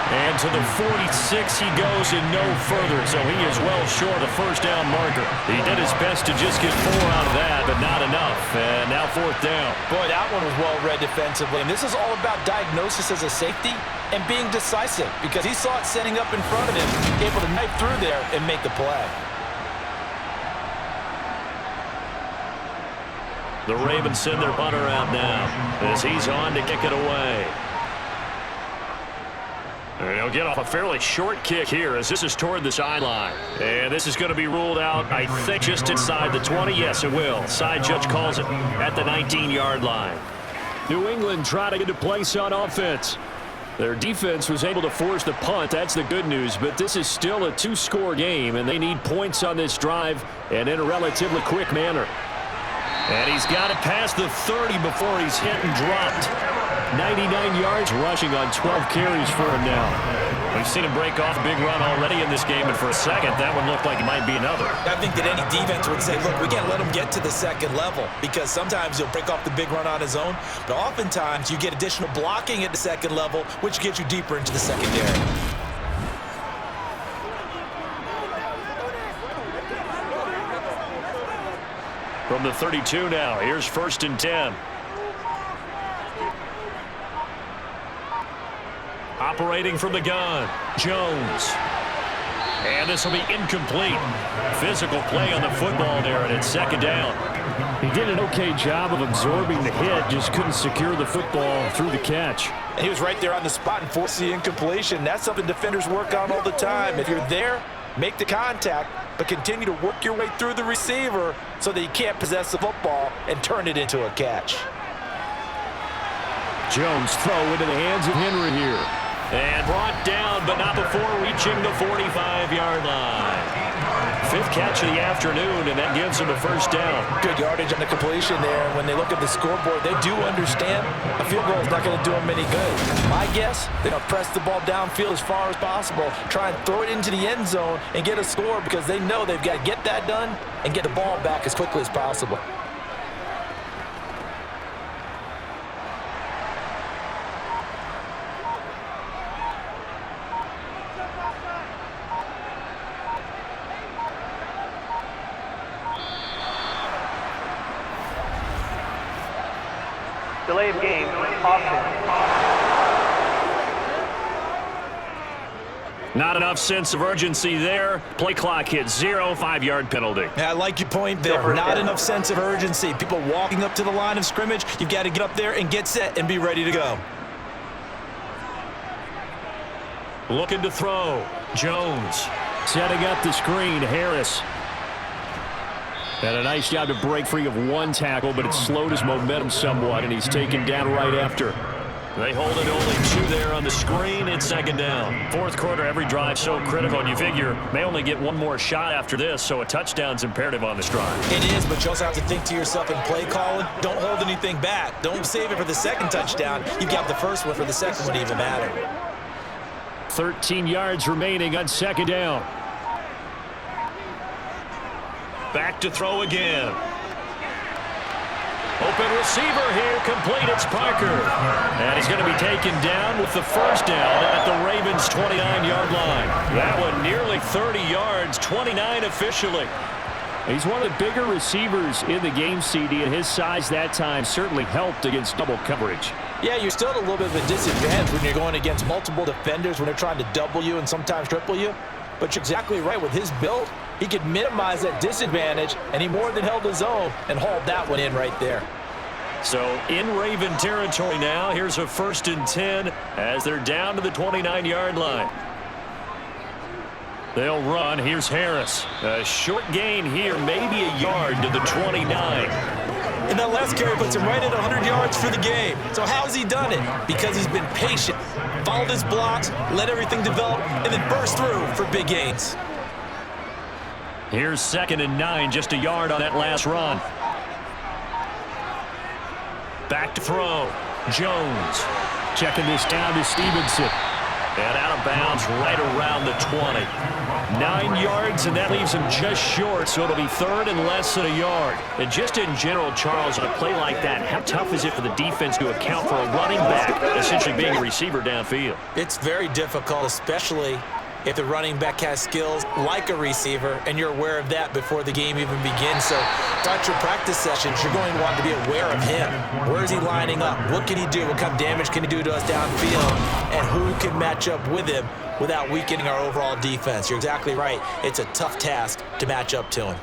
And to the 46 he goes and no further, so he is well short of the 1st down marker. He did his best to just get 4 out of that, but not enough. And now 4th down. Boy, that one was well read defensively. And this is all about diagnosis as a safety and being decisive because he saw it setting up in front of him, able to knife through there and make the play. The Ravens send their punter out now as he's on to kick it away. And he'll get off a fairly short kick here as this is toward the sideline. And this is going to be ruled out, I think, just inside the 20. Yes, it will. Side judge calls it at the 19-yard line. New England trying to get a place on offense. Their defense was able to force the punt. That's the good news. But this is still a 2-score game, and they need points on this drive and in a relatively quick manner. And he's got it past the 30 before he's hit and dropped. 99 yards rushing on 12 carries for him now. We've seen him break off a big run already in this game, and for a second, that one looked like it might be another. I think that any defense would say, look, we can't let him get to the 2nd level because sometimes he'll break off the big run on his own, but oftentimes you get additional blocking at the 2nd level, which gets you deeper into the secondary. From the 32 now, here's 1st and 10. Operating from the gun, Jones. And this will be incomplete. Physical play on the football there, and it's 2nd down. He did an okay job of absorbing the hit, just couldn't secure the football through the catch. And he was right there on the spot and forced the incompletion. That's something defenders work on all the time. If you're there, make the contact, but continue to work your way through the receiver so that you can't possess the football and turn it into a catch. Jones throw into the hands of Henry here. And brought down, but not before reaching the 45-yard line. 5th catch of the afternoon, and that gives him a 1st down. Good yardage on the completion there. And when they look at the scoreboard, they do understand a field goal is not going to do them any good. My guess, they're going to press the ball downfield as far as possible, try and throw it into the end zone and get a score because they know they've got to get that done and get the ball back as quickly as possible. Delay of game, offense. Not enough sense of urgency there. Play clock hit 0, 5-yard penalty. Yeah, I like your point there. Not enough sense of urgency. People walking up to the line of scrimmage, you've got to get up there and get set and be ready to go. Looking to throw. Jones. Setting up the screen, Harris. And a nice job to break free of one tackle, but it slowed his momentum somewhat, and he's taken down right after. They hold it only 2 there on the screen. It's second down. Fourth quarter, every drive so critical, and you figure may only get one more shot after this, so a touchdown's imperative on this drive. It is, but you also have to think to yourself in play calling, don't hold anything back. Don't save it for the second touchdown. You've got the first one for the second one to even matter. 13 yards remaining on second down. Back to throw again. Open receiver here, complete, it's Parker. And he's going to be taken down with the first down at the Ravens' 29-yard line. That one nearly 30 yards, 29 officially. He's one of the bigger receivers in the game, CD, and his size that time certainly helped against double coverage. Yeah, you're still at a little bit of a disadvantage when you're going against multiple defenders when they're trying to double you and sometimes triple you. But you're exactly right. With his build, he could minimize that disadvantage, and he more than held his own and hauled that one in right there. So in Raven territory now, here's a 1st and 10 as they're down to the 29-yard line. They'll run. Here's Harris. A short gain here, maybe a yard to the 29. And that last carry puts him right at 100 yards for the game. So how has he done it? Because he's been patient, followed his blocks, let everything develop, and then burst through for big gains. Here's 2nd and 9, just a yard on that last run. Back to throw. Jones. Checking this down to Stevenson. And out of bounds right around the 20. 9 yards, and that leaves him just short, so it'll be 3rd and less than a yard. And just in general, Charles, on a play like that, how tough is it for the defense to account for a running back essentially being a receiver downfield? It's very difficult, especially if the running back has skills like a receiver, and you're aware of that before the game even begins. So throughout your practice sessions, you're going to want to be aware of him. Where is he lining up? What can he do? What kind of damage can he do to us downfield? And who can match up with him without weakening our overall defense? You're exactly right. It's a tough task to match up to him.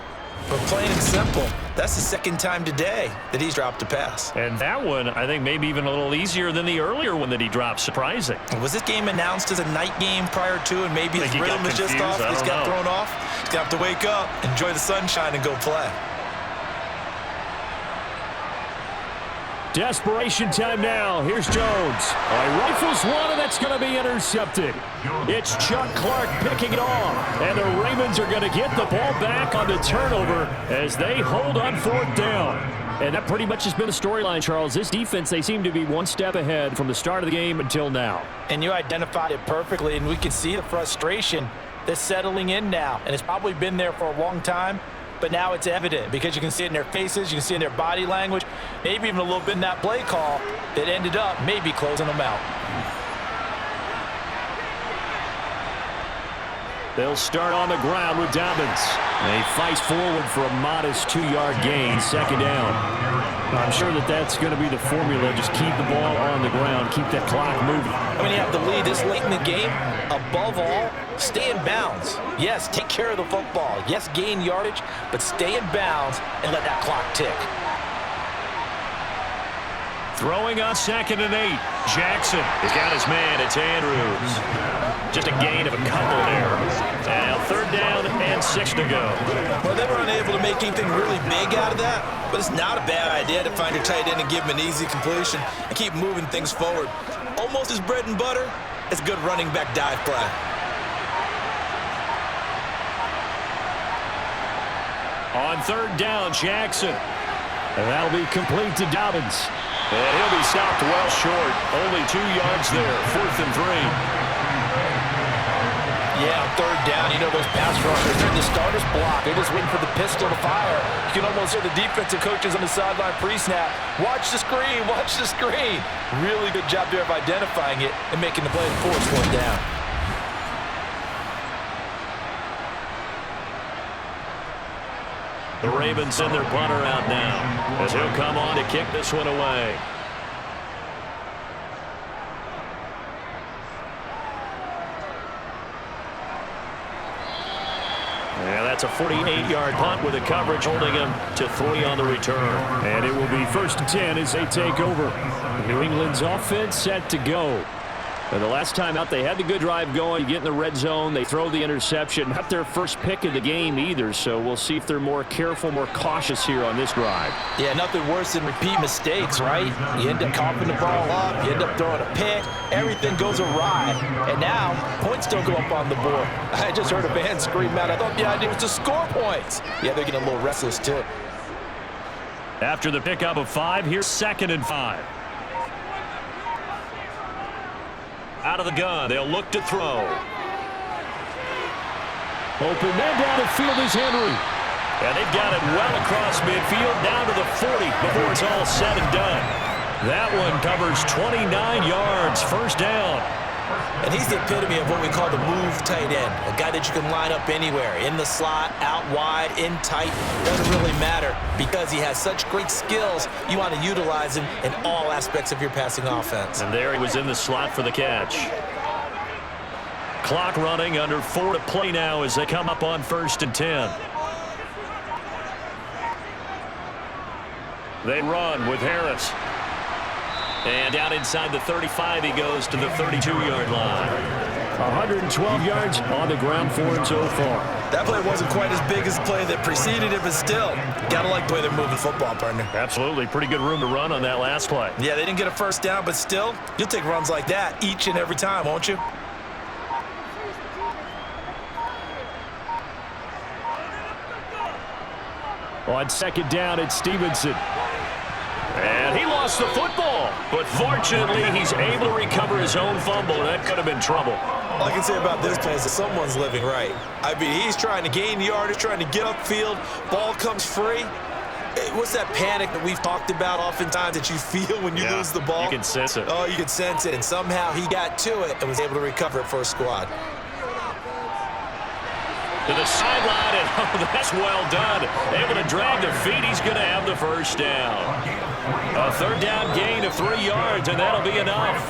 But plain and simple, that's the second time today that he's dropped a pass. And that one, I think, maybe even a little easier than the earlier one that he dropped. Surprising. Was this game announced as a night game prior to, and maybe his rhythm was just off? He's got thrown off. He's going to have to wake up, enjoy the sunshine, and go play. Desperation time now. Here's Jones. He rifles one, and that's going to be intercepted. It's Chuck Clark picking it off. And the Ravens are going to get the ball back on the turnover as they hold on 4th down. And that pretty much has been the storyline, Charles. This defense, they seem to be one step ahead from the start of the game until now. And you identified it perfectly, and we can see the frustration that's settling in now. And it's probably been there for a long time. But now it's evident because you can see it in their faces, you can see it in their body language, maybe even a little bit in that play call that ended up maybe closing them out. They'll start on the ground with Dobbins. He fights forward for a modest 2-yard gain, second down. I'm sure that's going to be the formula. Just keep the ball on the ground, keep that clock moving. I mean, you have the lead this late in the game. Above all, stay in bounds. Yes, take care of the football. Yes, gain yardage, but stay in bounds and let that clock tick. Throwing on 2nd and 8. Jackson has got his man. It's Andrews. Just a gain of a couple there. Now 3rd down and 6 to go. Well, they were unable to make anything really big out of that, but it's not a bad idea to find your tight end and give him an easy completion and keep moving things forward. Almost as bread and butter as good running back dive play. On 3rd down, Jackson. And that'll be complete to Dobbins. And he'll be stopped well short. Only 2 yards there. 4th and 3. Yeah, on 3rd down, you know those pass rushers, they're in the starter's block. They're just waiting for the pistol to fire. You can almost hear the defensive coaches on the sideline pre-snap. Watch the screen, watch the screen. Really good job there of identifying it and making the play to force 4th down. The Ravens send their punter out now as he'll come on to kick this one away. That's a 48-yard punt with the coverage holding him to 3 on the return. And it will be 1st and 10 as they take over. New England's offense set to go. And the last time out, they had the good drive going. You get in the red zone, they throw the interception. Not their first pick of the game either, so we'll see if they're more careful, more cautious here on this drive. Yeah, nothing worse than repeat mistakes, right? You end up coughing the ball up, you end up throwing a pick, everything goes awry. And now, points don't go up on the board. I just heard a fan scream out, I thought the idea was to score points. Yeah, they're getting a little restless too. After the pickup of 5, here's 2nd and 5. Out of the gun, they'll look to throw. Open man down the field is Henry. And they've got it well across midfield, down to the 40 before it's all said and done. That one covers 29 yards, 1st down. And he's the epitome of what we call the move tight end, a guy that you can line up anywhere, in the slot, out wide, in tight. Doesn't really matter because he has such great skills. You want to utilize him in all aspects of your passing offense. And there he was in the slot for the catch. Clock running, under 4 to play now as they come up on 1st and 10. They run with Harris. And down inside the 35, he goes to the 32-yard line. 112 yards on the ground for him so far. That play wasn't quite as big as the play that preceded it, but still, gotta like the way they're moving football, partner. Absolutely. Pretty good room to run on that last play. Yeah, they didn't get a 1st down, but still, you'll take runs like that each and every time, won't you? On 2nd down, it's Stevenson. And he lost the football, but fortunately he's able to recover his own fumble, and that could have been trouble. All I can say about this play is that someone's living right. I mean, he's trying to gain yardage, trying to get upfield, ball comes free. What's that panic that we've talked about oftentimes that you feel when you lose the ball? You can sense it. Oh, you can sense it, and somehow he got to it and was able to recover it for a squad. To the sideline, and oh, that's well done. Able to drag the feet. He's going to have the 1st down. A 3rd down gain of 3 yards, and that'll be enough.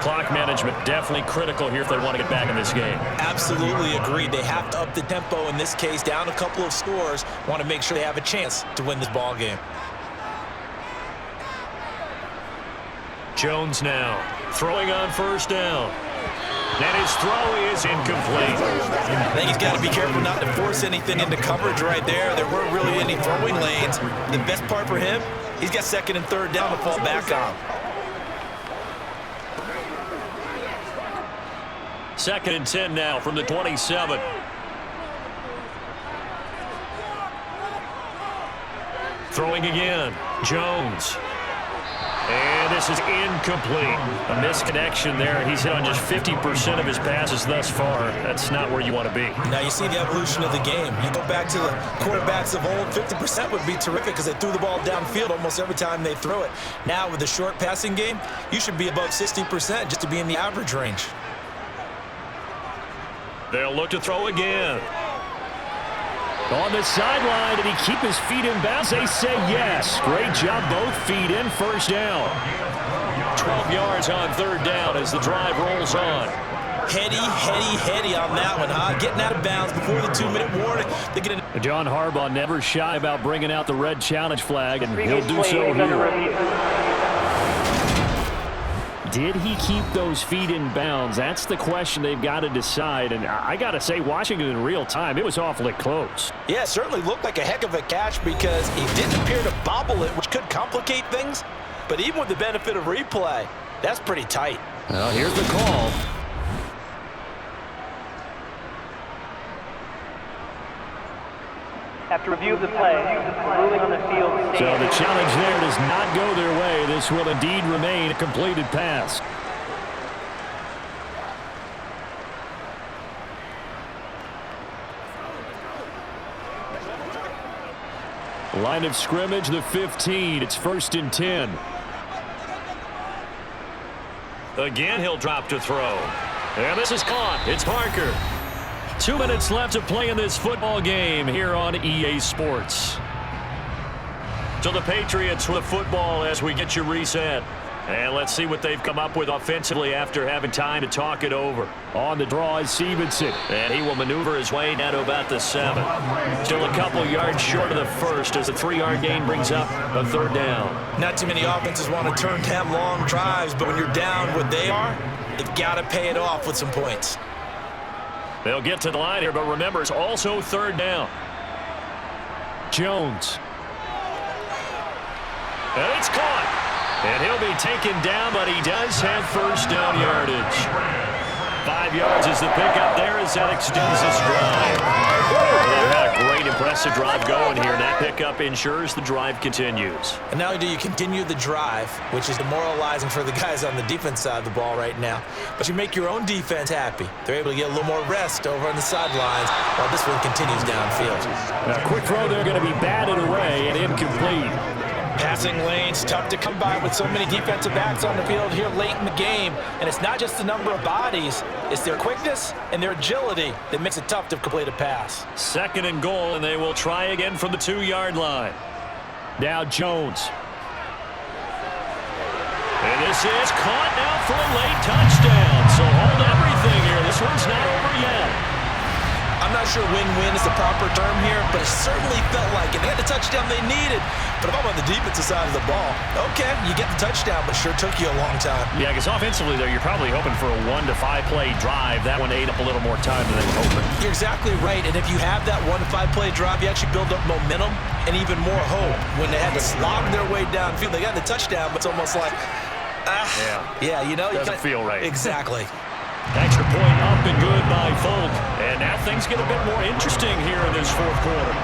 Clock management definitely critical here if they want to get back in this game. Absolutely agreed. They have to up the tempo in this case, down a couple of scores. Want to make sure they have a chance to win this ball game. Jones now throwing on 1st down. And his throw is incomplete. I think he's got to be careful not to force anything into coverage right there. There weren't really any throwing lanes. The best part for him, he's got 2nd and 3rd down to fall back on. 2nd and 10 now from the 27. Throwing again. Jones. And this is incomplete. A misconnection there. He's hit on just 50% of his passes thus far. That's not where you want to be. Now you see the evolution of the game. You go back to the quarterbacks of old, 50% would be terrific because they threw the ball downfield almost every time they threw it. Now with the short passing game, you should be above 60% just to be in the average range. They'll look to throw again. On the sideline, did he keep his feet in bounds? They say yes. Great job, both feet in, 1st down. 12 yards on 3rd down as the drive rolls on. Heady on that one, huh? Getting out of bounds before the 2-minute warning. John Harbaugh never shy about bringing out the red challenge flag, and he'll do so here. Did he keep those feet in bounds? That's the question they've got to decide. And I got to say, watching it in real time, it was awfully close. Yeah, it certainly looked like a heck of a catch because he didn't appear to bobble it, which could complicate things. But even with the benefit of replay, that's pretty tight. Well, here's the call. After review of the play, ruling on the field stands. So the challenge there does not go their way. This will indeed remain a completed pass. Line of scrimmage, the 15. It's 1st and 10. Again, he'll drop to throw. And this is caught. It's Parker. 2 minutes left to play in this football game here on EA Sports. So the Patriots with football as we get you reset. And let's see what they've come up with offensively after having time to talk it over. On the draw is Stevenson. And he will maneuver his way down to about the 7. Still a couple yards short of the first as the 3-yard gain brings up a 3rd down. Not too many offenses want to turn down long drives, but when you're down what they are, they've got to pay it off with some points. They'll get to the line here, but remember, it's also 3rd down. Jones. And it's caught. And he'll be taken down, but he does have 1st down yardage. 5 yards is the pickup there as that extends this drive. They've had a great, impressive drive going here, and that pickup ensures the drive continues. And not only do you continue the drive, which is demoralizing for the guys on the defense side of the ball right now, but you make your own defense happy. They're able to get a little more rest over on the sidelines while this one continues downfield. A quick throw there going to be batted away and incomplete. Passing lanes, tough to come by with so many defensive backs on the field here late in the game. And it's not just the number of bodies, it's their quickness and their agility that makes it tough to complete a pass. 2nd and goal, and they will try again from the 2-yard line. Now Jones. And this is caught now for a late touchdown. So hold everything here. This one's not over yet. I'm not sure win-win is the proper term here, but it certainly felt like it. They had the touchdown they needed. But if I'm on the defensive side of the ball, okay, you get the touchdown, but sure took you a long time. Yeah, because offensively there, you're probably hoping for a 1 to 5 play drive. That one ate up a little more time than they were hoping. You're exactly right, and if you have that 1 to 5 play drive, you actually build up momentum and even more hope. When they had to slog their way downfield, they got the touchdown, but it's almost like, yeah, you know. Doesn't feel right. Exactly. Extra point up and good by Folk. And now things get a bit more interesting here in this 4th quarter.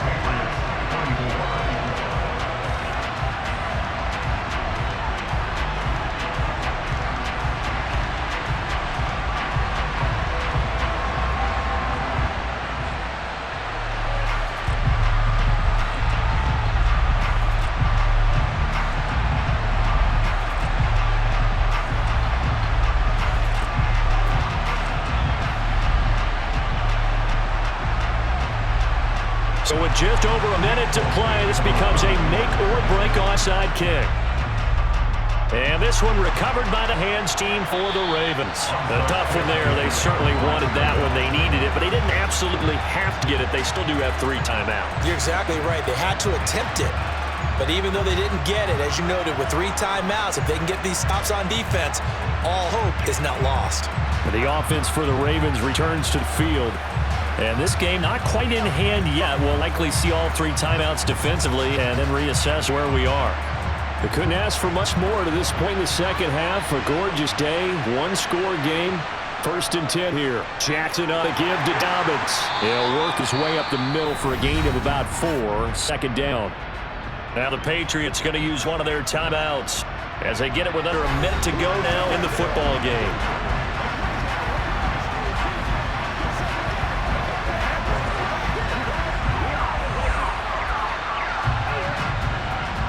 So with just over a minute to play, this becomes a make-or-break onside kick. And this one recovered by the hands team for the Ravens. A tough one there. They certainly wanted that when they needed it, but they didn't absolutely have to get it. They still do have 3 timeouts. You're exactly right. They had to attempt it. But even though they didn't get it, as you noted, with 3 timeouts, if they can get these stops on defense, all hope is not lost. The offense for the Ravens returns to the field. And this game not quite in hand yet. We'll likely see all 3 timeouts defensively and then reassess where we are. They couldn't ask for much more to this point in the second half. A gorgeous day, 1-score game. 1st and 10 here. Jackson on a give to Dobbins. He'll work his way up the middle for a gain of about 4. 2nd down. Now the Patriots going to use one of their timeouts as they get it with under a minute to go now in the football game.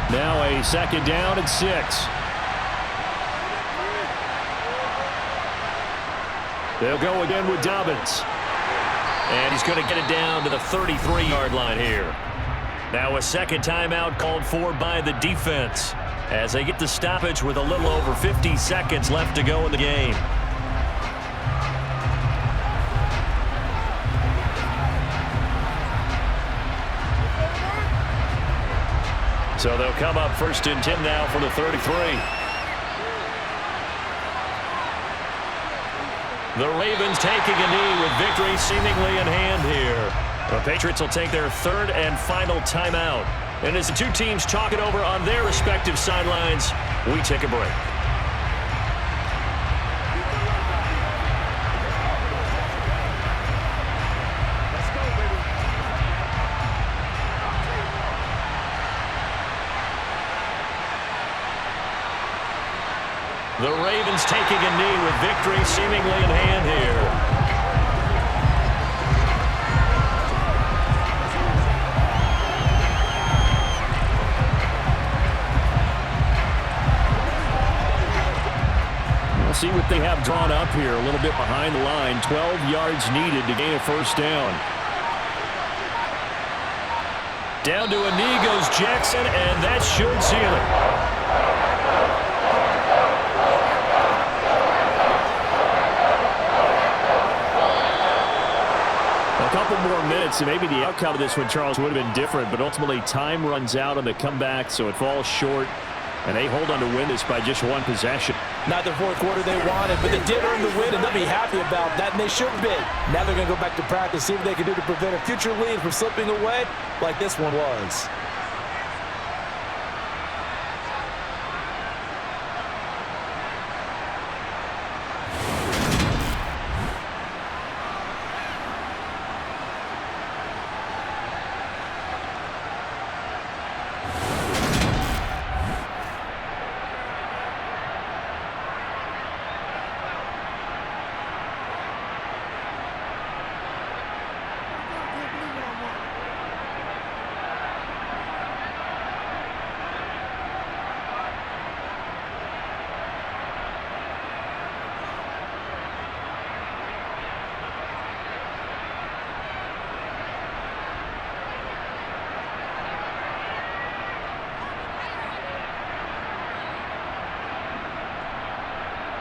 Now a 2nd down and 6. They'll go again with Dobbins. And he's going to get it down to the 33-yard line here. Now a 2nd timeout called for by the defense as they get the stoppage with a little over 50 seconds left to go in the game. So they'll come up 1st and 10 now for the 33. The Ravens taking a knee with victory seemingly in hand here. The Patriots will take their 3rd and final timeout. And as the 2 teams talk it over on their respective sidelines, we take a break. The Ravens taking a knee with victory seemingly in hand here. We'll see what they have drawn up here. A little bit behind the line. 12 yards needed to gain a 1st down. Down to a knee goes Jackson, and that should seal it. couple more minutes, and maybe the outcome of this one, Charles, would have been different, but ultimately time runs out on the comeback, so it falls short, and they hold on to win this by just one possession. Not the fourth quarter they wanted, but they did earn the win, and they'll be happy about that, and they should be. Now they're going to go back to practice, see what they can do to prevent a future lead from slipping away like this one was.